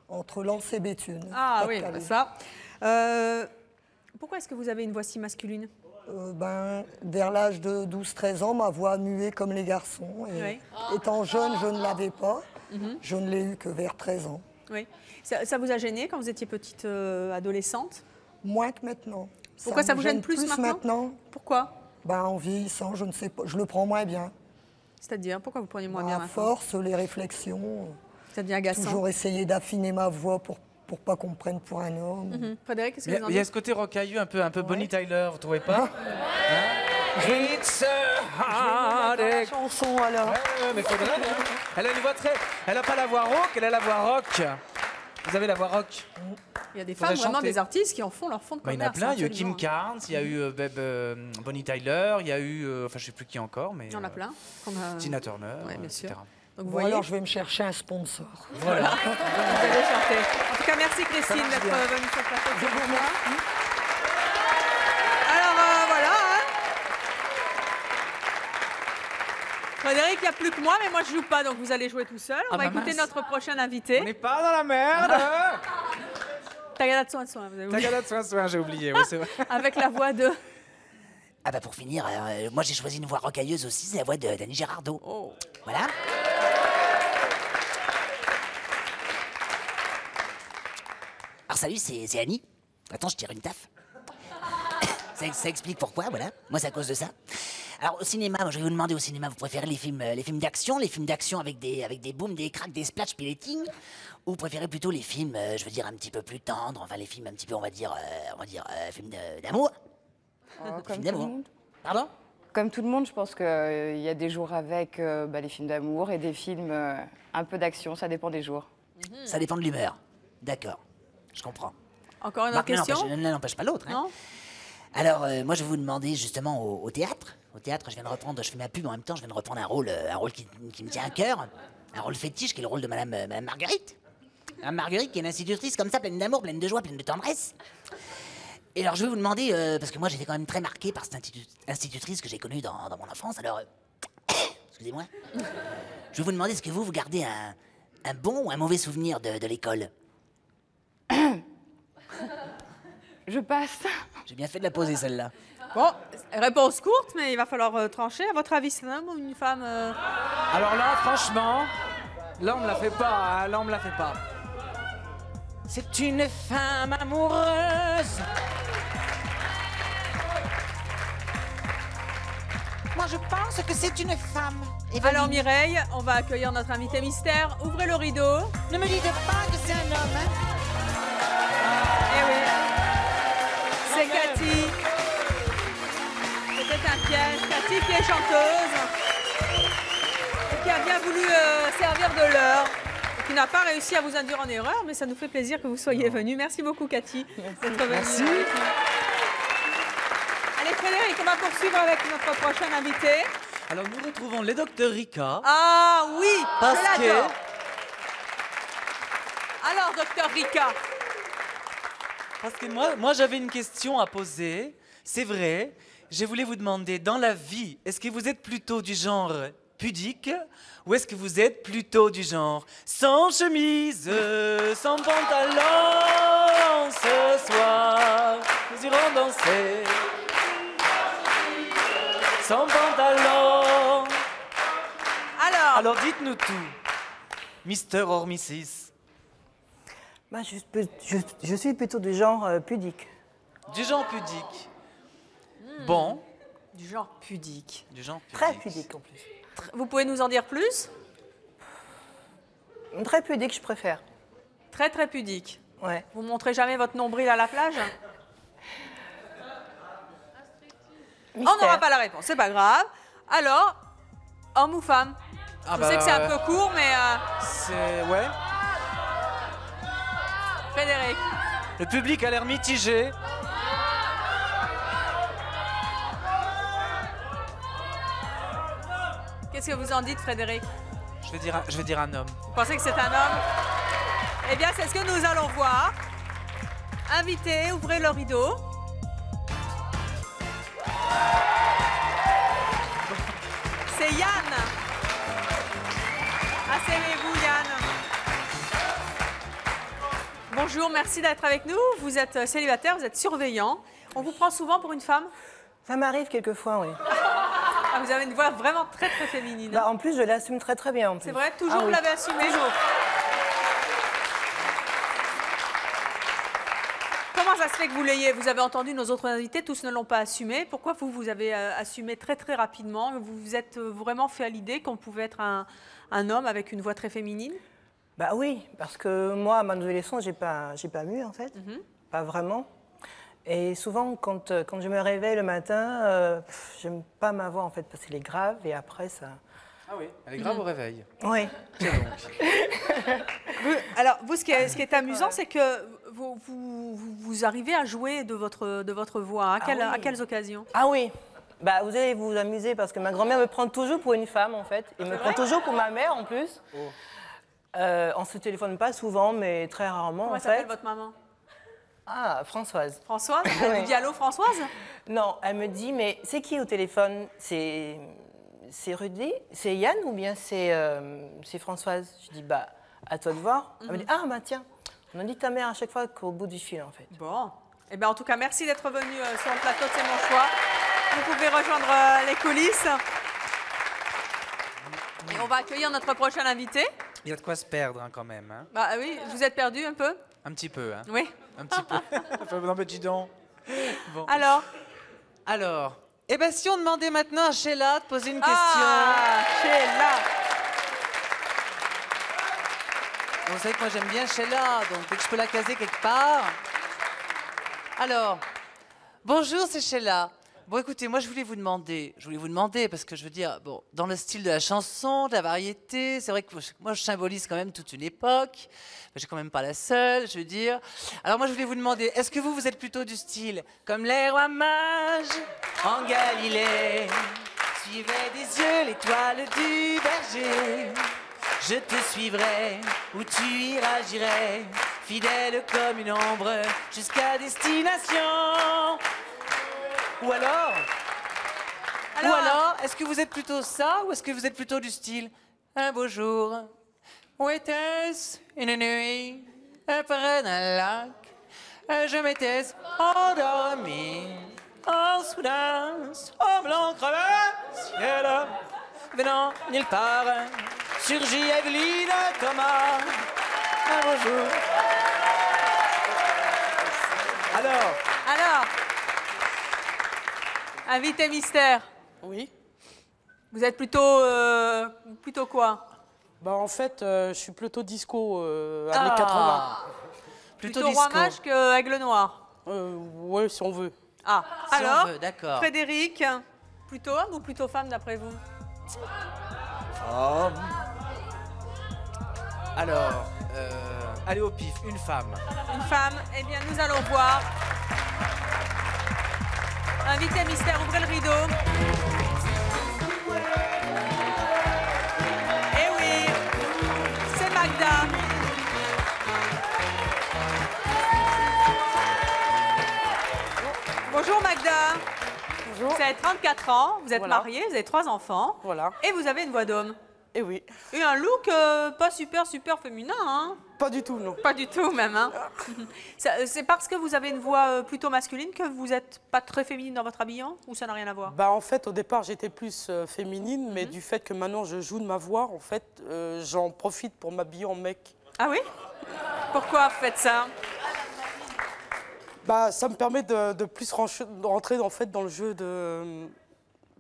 Entre Lens et Béthune.
Ah oui,
Pas-de-Calais.
ça. Pourquoi est-ce que vous avez une voix si masculine?
Vers l'âge de 12-13 ans, ma voix muait comme les garçons. Et
Oui.
étant jeune, je ne l'avais pas.
Mhm.
Je ne l'ai eu que vers 13 ans.
Oui. Ça vous a gêné quand vous étiez petite adolescente?
Moins que maintenant.
Pourquoi ça
me
vous gêne plus maintenant? Pourquoi?
En vieillissant, je ne sais pas. Je le prends moins bien.
C'est-à-dire, pourquoi vous preniez moins bien
À
maintenant?
force, les réflexions.
Ça devient agaçant.
Toujours essayer d'affiner ma voix pour pas qu'on me prenne pour un homme.
Mhm. Frédéric, qu'est-ce que
Il y
vous
a-
en
il y a
dites?
ce côté rocailleux, un peu Bonnie Tyler, vous trouvez pas? It's a heartache.
Chanson alors.
Ouais, mais faudrait. Hein. Elle a une voix très. Elle a pas la voix rock, elle a la voix rock. Vous avez la voix rock.
Il y a des
Faudrait
femmes, vraiment
chanter.
des artistes qui en font leur fond de
Bah, il y en
commerce.
a plein. Il y a eu
absolument.
Kim Carnes, il y a eu Bonnie Tyler, il y a eu. Enfin, je sais plus qui encore, mais.
Il y en a plein. Comme,
Tina Turner,
ouais, bien sûr.
etc.
Donc, vous
Bon,
voyez,
alors je vais me chercher un sponsor.
Voilà.
vous allez chanter. En tout cas, merci Christine
marche
d'être
bien.
venue sur le plateau. de C'est pour moi. Alors, voilà. Hein. Frédéric, il n'y a plus que moi, mais moi je joue pas, donc vous allez jouer tout seul. On
Ah
va
bah
écouter
mince.
notre prochain invité.
On n'est pas dans la merde.
Tagada de soin, vous avez oublié.
Tagada de soin, j'ai oublié. Oui, c'est vrai.
Avec la voix de...
Ah bah pour finir, moi j'ai choisi une voix rocailleuse aussi, c'est la voix de Dani Gérardo.
Oh.
Voilà. Alors salut, c'est Annie. Attends, je tire une taffe. Ça explique pourquoi, voilà. Moi c'est à cause de ça. Alors au cinéma, moi, je vais vous demander au cinéma, vous préférez les films d'action avec des booms, des cracks, des splashs, pileting, ou vous préférez plutôt les films, je veux dire un petit peu plus tendres, enfin les films un petit peu, on va dire films d'amour.
Comme
Film
tout le
d'amour.
monde.
Pardon?
Comme tout le monde, je pense qu'il y a des jours avec les films d'amour et des films un peu d'action, ça dépend des jours.
Ça dépend de l'humeur. D'accord, je comprends.
Encore une
Bah,
autre question?
L'un n'empêche pas l'autre. Hein.
Non?
Alors, moi, je vais vous demander justement au théâtre. Au théâtre, je fais ma pub en même temps, je viens de reprendre un rôle qui me tient à cœur. Un rôle fétiche, qui est le rôle de Madame Marguerite. Madame Marguerite, qui est une institutrice comme ça, pleine d'amour, pleine de joie, pleine de tendresse. Et alors, je vais vous demander, parce que moi, j'étais quand même très marqué par cette institutrice que j'ai connue dans mon enfance. Alors, excusez-moi. Je vais vous demander, est-ce que vous gardez un bon ou un mauvais souvenir de l'école?
Je passe.
J'ai bien fait de la poser, celle-là.
Bon, réponse courte, mais il va falloir trancher. À votre avis, c'est un homme ou une femme
Alors là, franchement, là, on me la fait pas. Hein, là, on me la fait pas. C'est une femme amoureuse.
Moi, je pense que c'est une femme.
Alors Mireille, on va accueillir notre invité mystère. Ouvrez le rideau.
Ne me dites pas que c'est un homme. Hein.
Eh oui. C'est Cathy. C'était un piège. Cathy qui est chanteuse. Et qui a bien voulu servir de l'heure. Et qui n'a pas réussi à vous induire en erreur, mais ça nous fait plaisir que vous soyez venue. Merci beaucoup Cathy d'être venue.
Merci.
Allez Frédéric, on va poursuivre avec notre prochain invité.
Alors nous retrouvons les docteurs Rika.
Ah oui,
Parce
je l'adore. Alors docteur Rika.
Parce que moi j'avais une question à poser. C'est vrai, je voulais vous demander, dans la vie, est-ce que vous êtes plutôt du genre pudique ou est-ce que vous êtes plutôt du genre sans chemise, sans pantalon, ce soir, nous irons danser. Sans pantalon. Alors dites-nous tout, Mister or Mrs.
Bah, je suis plutôt du genre pudique.
Du genre pudique. Bon.
Du genre pudique.
Du genre pudique.
Très pudique en plus.
Vous pouvez nous en dire plus?
Très pudique, je préfère.
Très très pudique.
Ouais.
Vous montrez jamais votre nombril à la plage? On n'aura pas la réponse, c'est pas grave. Alors, homme ou femme? Je sais que c'est un peu court, mais...
C'est... ouais.
Frédéric.
Le public a l'air mitigé.
Qu'est-ce que vous en dites, Frédéric?
Je vais dire un homme.
Vous pensez que c'est un homme? Eh bien, c'est ce que nous allons voir. Invité, ouvrez le rideau. C'est Yann. Asseyez-vous, Yann. Bonjour, merci d'être avec nous. Vous êtes célibataire, vous êtes surveillant. On vous prend souvent pour une femme?
Ça m'arrive quelquefois, oui.
Ah, vous avez une voix vraiment très très féminine.
Bah, en plus, je l'assume très très bien.
C'est vrai? Toujours
oui.
vous l'avez assumé?
Toujours.
Comment ça se fait que vous l'ayez? Vous avez entendu nos autres invités, tous ne l'ont pas assumé. Pourquoi vous avez assumé très très rapidement? Vous vous êtes vraiment fait à l'idée qu'on pouvait être un homme avec une voix très féminine?
Bah oui, parce que moi, à mon adolescence, j'ai pas mu en fait. Pas vraiment. Et souvent, quand je me réveille le matin, j'aime pas ma voix en fait, parce qu'elle est grave et après ça...
Ah oui, elle est grave au réveil.
Oui.
Alors, vous, ce qui est amusant, c'est que vous arrivez à jouer de votre voix. À quelles occasions?
Ah oui. Bah, vous allez vous amuser parce que ma grand-mère me prend toujours pour une femme en fait. Et me prend toujours pour ma mère en plus. Oh. On se téléphone pas souvent, mais très rarement.
Comment s'appelle votre maman?
Ah, Françoise.
Françoise? Elle vous dit allô, Françoise?
Non, elle me dit, mais c'est qui au téléphone? C'est Rudy? C'est Yann ou bien c'est Françoise? Je dis, bah, à toi de voir. Elle me dit, ah, bah tiens, on a dit ta mère à chaque fois qu'au bout du fil, en fait.
Bon. Eh bien, en tout cas, merci d'être venu sur le plateau de C'est mon choix. Vous pouvez rejoindre les coulisses. Et on va accueillir notre prochain invité.
Il y a de quoi se perdre hein, quand même. Hein.
Bah oui, vous êtes perdu un peu?
Un petit peu. Hein.
Oui.
Un petit peu. Un petit don.
Bon.
Alors,
eh bien, si on demandait maintenant à Sheila de poser une question.
Ah, Sheila.
Vous savez que moi j'aime bien Sheila, donc dès que je peux la caser quelque part. Alors, bonjour, c'est Sheila. Bon, écoutez, moi, je voulais vous demander, parce que je veux dire, bon, dans le style de la chanson, de la variété, c'est vrai que moi, je symbolise quand même toute une époque. Je suis quand même pas la seule, je veux dire. Alors, moi, je voulais vous demander, est-ce que vous êtes plutôt du style comme les rois mages en Galilée suivaient des yeux l'étoile du berger? Je te suivrai, où tu iras, j'irai, fidèle comme une ombre, jusqu'à destination. Ou alors, est-ce que vous êtes plutôt ça, ou est-ce que vous êtes plutôt du style un beau jour, où était-ce une nuit, près d'un lac, je m'étais endormi, en soudain, au blanc crevé ciel, venant nulle part, surgit Evelyne Thomas, un beau jour.
Alors, invité mystère.
Oui.
Vous êtes plutôt quoi?
Bah en fait, je suis plutôt disco, années 80.
Plutôt roi mage que aigle noir.
Ouais, si on veut.
Ah,
Si
alors,
on veut, d'accord.
Frédéric, plutôt homme ou plutôt femme d'après vous?
Alors, allez au pif, une femme.
Une femme. Eh bien, nous allons voir. Invité mystère, ouvrez le rideau. Eh oui, c'est Magda. Bonjour Magda.
Bonjour.
Vous avez 34 ans, vous êtes
Voilà.
mariée, vous avez 3 enfants.
Voilà.
Et vous avez une voix d'homme.
Eh oui.
Et un look pas super féminin, hein?
Pas du tout, non.
Pas du tout même, hein? C'est parce que vous avez une voix plutôt masculine que vous n'êtes pas très féminine dans votre habillement, ou ça n'a rien à voir?
Bah en fait, au départ, j'étais plus féminine, mais du fait que maintenant je joue de ma voix, en fait, j'en profite pour m'habiller en mec.
Ah oui? Pourquoi vous faites ça?
Bah ça me permet de plus rentrer en fait dans le jeu de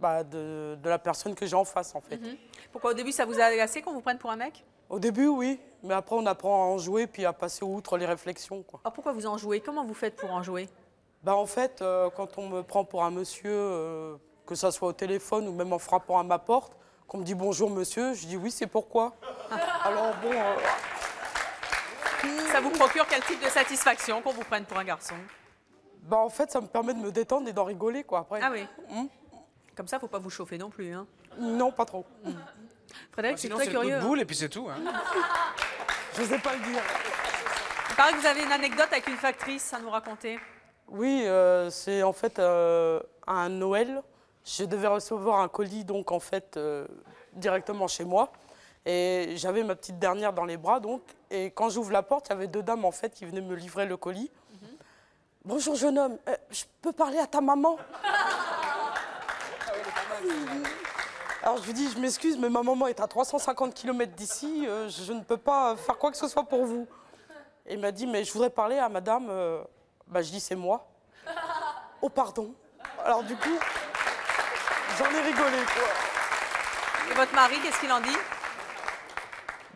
la personne que j'ai en face, en fait.
Pourquoi au début ça vous a agacé qu'on vous prenne pour un mec?
Au début, oui, mais après on apprend à en jouer puis à passer outre les réflexions, quoi.
Ah, pourquoi vous en jouez? Comment vous faites pour en jouer?
Bah en fait, quand on me prend pour un monsieur, que ça soit au téléphone ou même en frappant à ma porte, qu'on me dit bonjour monsieur, je dis oui, c'est pourquoi. Alors bon.
Ça vous procure quel type de satisfaction qu'on vous prenne pour un garçon?
Bah en fait, ça me permet de me détendre et d'en rigoler, quoi, après.
Ah oui. Comme ça, faut pas vous chauffer non plus, hein?
Non, pas trop.
Frédéric, c'est
Sinon,
très
c'est le coup
curieux.
de boule et puis c'est tout. Hein.
Je sais pas le dire.
Il paraît que vous avez une anecdote avec une factrice à nous raconter.
Oui, c'est en fait un Noël. Je devais recevoir un colis, donc en fait, directement chez moi. Et j'avais ma petite dernière dans les bras, donc. Et quand j'ouvre la porte, il y avait 2 dames, en fait, qui venaient me livrer le colis. Bonjour, jeune homme, je peux parler à ta maman? Alors je lui dis, je m'excuse, mais ma maman est à 350 km d'ici, je ne peux pas faire quoi que ce soit pour vous. Et il m'a dit, mais je voudrais parler à madame. Bah, je dis, c'est moi. Oh, pardon. Alors du coup, j'en ai rigolé, quoi.
Et votre mari, qu'est-ce qu'il en dit?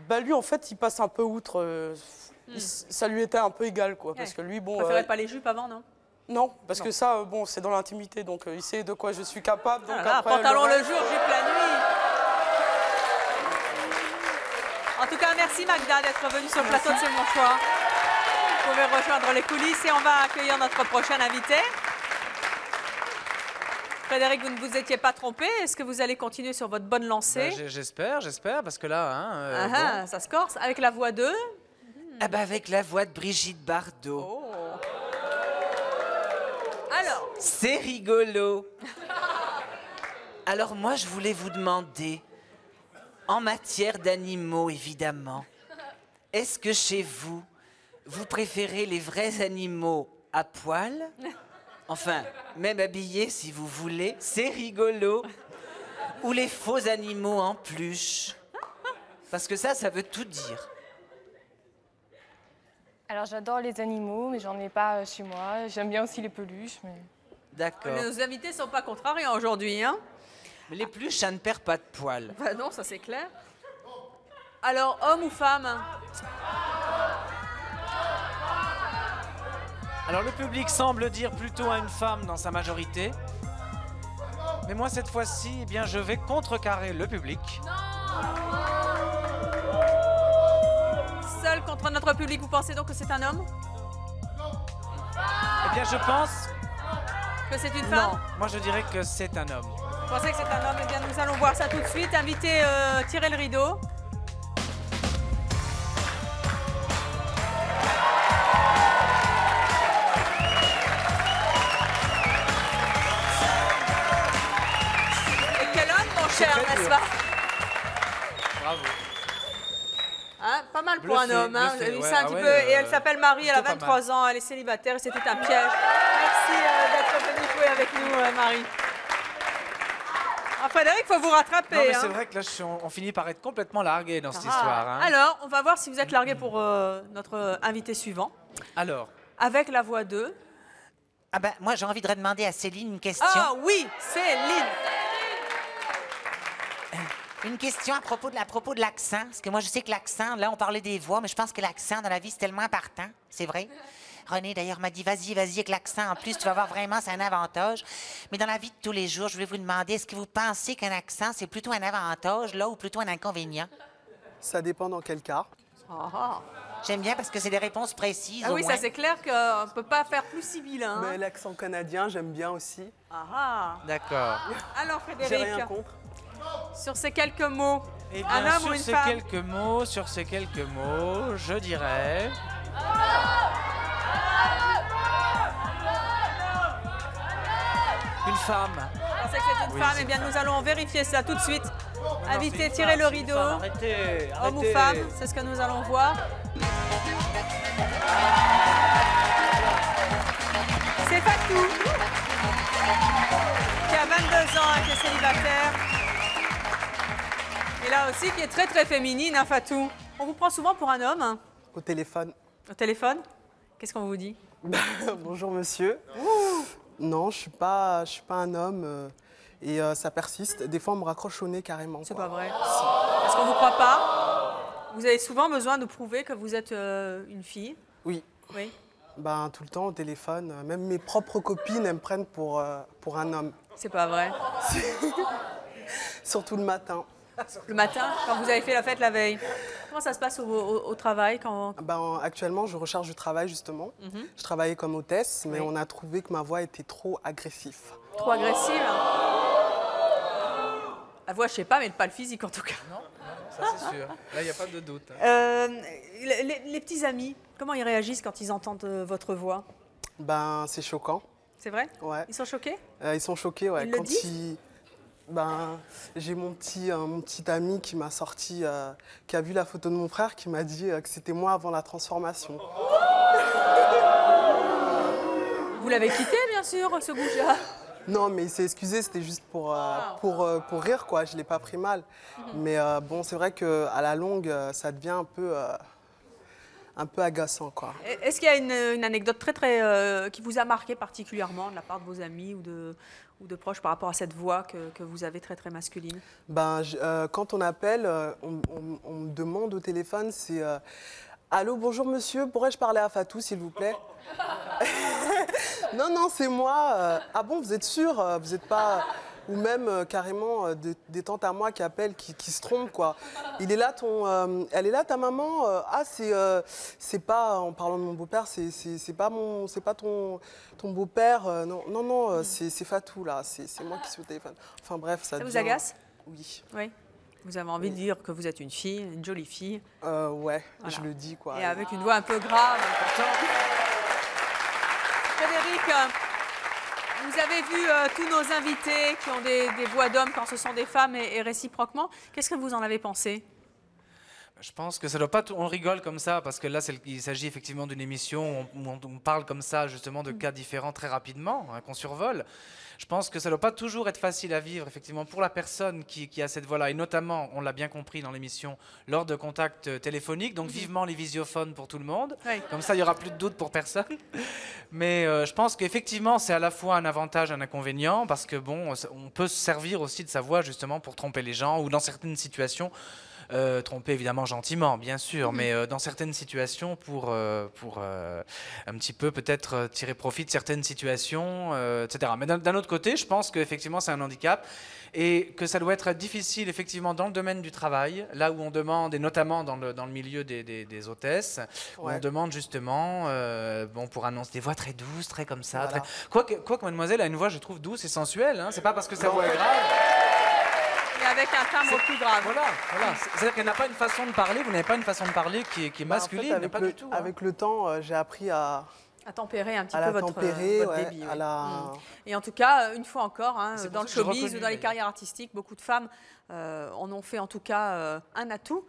Bah lui, en fait, il passe un peu outre. Ça lui était un peu égal, quoi. Parce que lui, bon...
Vous préférez pas les jupes avant, non?
Non, parce que ça, bon, c'est dans l'intimité, donc il sait de quoi je suis capable. Donc
Voilà,
après,
pantalon le
reste,
jour, jupe la nuit. En tout cas, merci Magda d'être venue sur le plateau de C'est mon choix. Vous pouvez rejoindre les coulisses et on va accueillir notre prochain invité. Frédéric, vous ne vous étiez pas trompé. Est-ce que vous allez continuer sur votre bonne lancée?
J'espère, parce que là... Hein, bon.
Ça se corse. Avec la voix de...
Ah bah avec la voix de Brigitte Bardot.
Alors,
c'est rigolo. Alors moi, je voulais vous demander, en matière d'animaux, évidemment, est-ce que chez vous, vous préférez les vrais animaux à poil? Enfin, même habillés si vous voulez, c'est rigolo. Ou les faux animaux en peluche? Parce que ça veut tout dire.
Alors j'adore les animaux, mais j'en ai pas chez moi. J'aime bien aussi les peluches, mais...
D'accord.
nos invités ne sont pas contrariés aujourd'hui, hein?
Mais les peluches, ça ne perd pas de poils.
Bah non, ça c'est clair. Alors, homme ou femme?
Alors le public semble dire plutôt à une femme dans sa majorité. Mais moi, cette fois-ci, eh bien, je vais contrecarrer le public.
Seul contre notre public, vous pensez donc que c'est un homme?
Eh bien, je pense...
Que c'est une femme?
Non, moi je dirais que c'est un homme.
Vous pensez que c'est un homme? Eh bien, nous allons voir ça tout de suite. Invité, tirez le rideau. Et quel homme, mon cher, n'est-ce pas?
Bravo.
Hein, pas mal pour un homme. Hein.
Bluffé,
C'est
ouais,
un petit peu. Et elle s'appelle Marie, elle a
plutôt pas
23 ans, elle est célibataire et c'était un piège. Merci d'être venu jouer avec nous, Marie. Ah, Frédéric, il faut vous rattraper.
Non, mais
hein.
c'est vrai que là, on finit par être complètement largué dans cette
Ah.
histoire. Hein.
Alors, on va voir si vous êtes largué pour notre invité suivant.
Alors,
Avec la voix 2.
Ah ben, moi, j'ai envie de demander à Céline une question.
Ah oui, Céline.
Une question à propos de l'accent. Parce que moi, je sais que l'accent, là, on parlait des voix, mais je pense que l'accent dans la vie, c'est tellement important. C'est vrai. René, d'ailleurs, m'a dit, vas-y, avec l'accent. En plus, tu vas voir vraiment, c'est un avantage. Mais dans la vie de tous les jours, je voulais vous demander, est-ce que vous pensez qu'un accent, c'est plutôt un avantage, là, ou plutôt un inconvénient?
Ça dépend dans quel cas.
J'aime bien parce que c'est des réponses précises.
Ah
au
oui,
moins.
ça c'est clair qu'on ne peut pas faire plus sibyllin. Hein.
Mais l'accent canadien, j'aime bien aussi.
d'accord.
Alors,
J'ai
Frédéric,
rien contre.
sur ces quelques mots,
Eh
un
bien,
homme ou
sur
une
ces
femme?
quelques mots, je dirais... Une femme.
Vous pensez que c'est une
Oui,
femme?
c'est
Eh bien,
une
nous allons vérifier ça tout de suite.
c'est
Invité,
une
tirez
femme,
le
c'est une
rideau.
femme. Arrêtez,
Homme ou
arrêtez.
femme, c'est ce que nous allons voir. C'est Fatou, qui a 22 ans, qui est célibataire. Et là aussi, qui est très très féminine, hein, Fatou. On vous prend souvent pour un homme? Hein,
Au téléphone.
au téléphone? Qu'est-ce qu'on vous dit?
Bonjour monsieur. Non, je suis pas un homme et ça persiste. Des fois, on me raccroche au nez carrément.
C'est pas vrai. Est-ce qu'on vous croit pas? Vous avez souvent besoin de prouver que vous êtes une fille?
Oui.
Oui.
Ben, tout le temps au téléphone. Même mes propres copines, elles me prennent pour un homme.
C'est pas vrai.
Surtout le matin.
Le matin, quand vous avez fait la fête la veille. Comment ça se passe au travail quand...
Ben, actuellement, je recherche du travail justement. Je travaillais comme hôtesse, mais
Oui.
on a trouvé que ma voix était trop agressive.
Trop agressive? La voix, je sais pas, mais pas le physique en tout cas.
Non, ça c'est sûr. Là, il n'y a pas de doute.
Les petits amis, comment ils réagissent quand ils entendent votre voix?
Ben, c'est choquant.
C'est vrai?
Ouais.
Ils sont choqués?
Ils sont choqués, ouais.
Ils le disent?
Ben, j'ai mon petit ami qui m'a sorti, qui a vu la photo de mon frère, qui m'a dit que c'était moi avant la transformation.
Vous l'avez quitté, bien sûr, ce goujat?
Non, mais il s'est excusé, c'était juste pour rire, quoi. Je l'ai pas pris mal. Mais bon, c'est vrai qu'à la longue, ça devient un peu agaçant, quoi.
Est-ce qu'il y a une anecdote très qui vous a marqué particulièrement de la part de vos amis ou de proches par rapport à cette voix que vous avez très masculine?
Ben, quand on appelle, on me demande au téléphone, c'est allô, bonjour monsieur, pourrais-je parler à Fatou, s'il vous plaît? Non, c'est moi. Ah bon, vous êtes sûr? Vous n'êtes pas... Ou même carrément des tantes à moi qui appellent, qui se trompent, quoi. Elle est là ta maman? Ah, c'est pas, en parlant de mon beau-père, c'est pas ton beau-père. Non, c'est Fatou, là. C'est moi qui suis au téléphone. Enfin bref, ça
vous
devient...
agace?
Oui.
Oui. Vous avez envie de dire que vous êtes une fille, une jolie fille.
Ouais,
Voilà.
je le dis, quoi.
Et avec une voix un peu grave. Frédéric, vous avez vu tous nos invités qui ont des voix d'hommes quand ce sont des femmes et réciproquement. Qu'est-ce que vous en avez pensé?
Je pense que ça doit pas... On rigole comme ça, parce que là, il s'agit effectivement d'une émission où on parle comme ça, justement, de cas différents très rapidement, hein, qu'on survole. Je pense que ça doit pas toujours être facile à vivre, effectivement, pour la personne qui a cette voix-là, et notamment, on l'a bien compris dans l'émission, lors de contacts téléphoniques, donc vivement les visiophones pour tout le monde.
Oui.
Comme ça, il n'y aura plus de doute pour personne. Mais je pense qu'effectivement, c'est à la fois un avantage, un inconvénient, parce que, bon, on peut se servir aussi de sa voix, justement, pour tromper les gens, ou dans certaines situations, Tromper évidemment gentiment, bien sûr, mais dans certaines situations pour un petit peu peut-être tirer profit de certaines situations, etc. Mais d'un autre côté, je pense qu'effectivement c'est un handicap et que ça doit être difficile effectivement dans le domaine du travail, là où on demande, et notamment dans le milieu des hôtesses, où on demande justement, pour annoncer des voix très douces, très comme ça.
Voilà.
Quoique mademoiselle a une voix, je trouve, douce et sensuelle, hein. C'est pas parce que sa voix est grave.
Mais avec un timbre plus grave.
Voilà. C'est-à-dire qu'elle n'a pas une façon de parler, vous n'avez pas une façon de parler qui est masculine,
en fait,
pas du tout. Hein.
Avec le temps, j'ai appris à
tempérer un petit peu votre débit. Et en tout cas, une fois encore, hein, dans le showbiz ou dans les carrières artistiques, beaucoup de femmes en ont fait en tout cas un atout.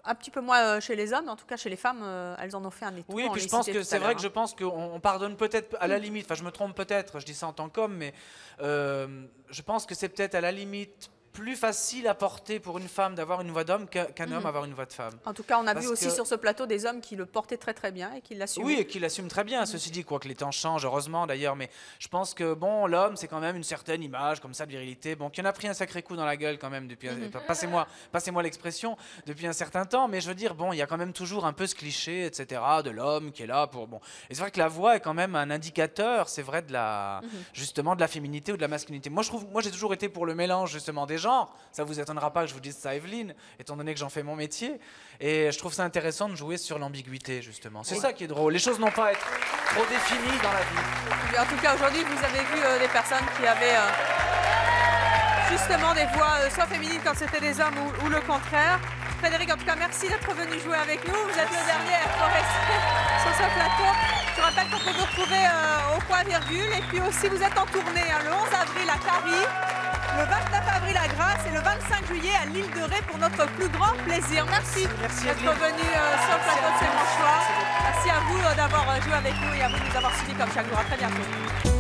Un petit peu moins chez les hommes, en tout cas chez les femmes, elles en ont fait un atout.
Oui, puis je pense que c'est vrai que je pense qu'on pardonne peut-être à la limite, enfin je me trompe peut-être, je dis ça en tant qu'homme, mais je pense que c'est peut-être à la limite plus facile à porter pour une femme d'avoir une voix d'homme qu'un homme avoir une voix de femme.
En tout cas, on a vu aussi sur ce plateau des hommes qui le portaient très très bien et qui l'assument.
Oui, et qui l'assument très bien, ceci dit, quoique les temps changent, heureusement d'ailleurs, mais je pense que bon, l'homme, c'est quand même une certaine image comme ça de virilité, bon, qui en a pris un sacré coup dans la gueule quand même depuis, passez-moi l'expression, depuis un certain temps, mais je veux dire, bon, il y a quand même toujours un peu ce cliché, etc., de l'homme qui est là pour, bon, et c'est vrai que la voix est quand même un indicateur, c'est vrai, de la, justement, de la féminité ou de la masculinité. Moi, j'ai toujours été pour le mélange, justement, des genres. Ça vous étonnera pas que je vous dise ça, Evelyne, étant donné que j'en fais mon métier. Et je trouve ça intéressant de jouer sur l'ambiguïté, justement. C'est ça qui est drôle. Les choses n'ont pas à être trop définies dans la vie.
En tout cas, aujourd'hui, vous avez vu des personnes qui avaient justement des voix soit féminines quand c'était des hommes ou le contraire. Frédéric, en tout cas, merci d'être venu jouer avec nous. Vous êtes le dernier à être resté sur ce plateau. Je rappelle qu'on peut vous retrouver au point virgule. Et puis aussi, vous êtes en tournée le 11 avril à Paris, le 29 avril à Grasse et le 25 juillet à l'île de Ré pour notre plus grand plaisir. Merci d'être venu sur le plateau de C'est mon choix. Merci à vous d'avoir joué avec nous et à vous de nous avoir suivis comme chaque jour. À très bientôt.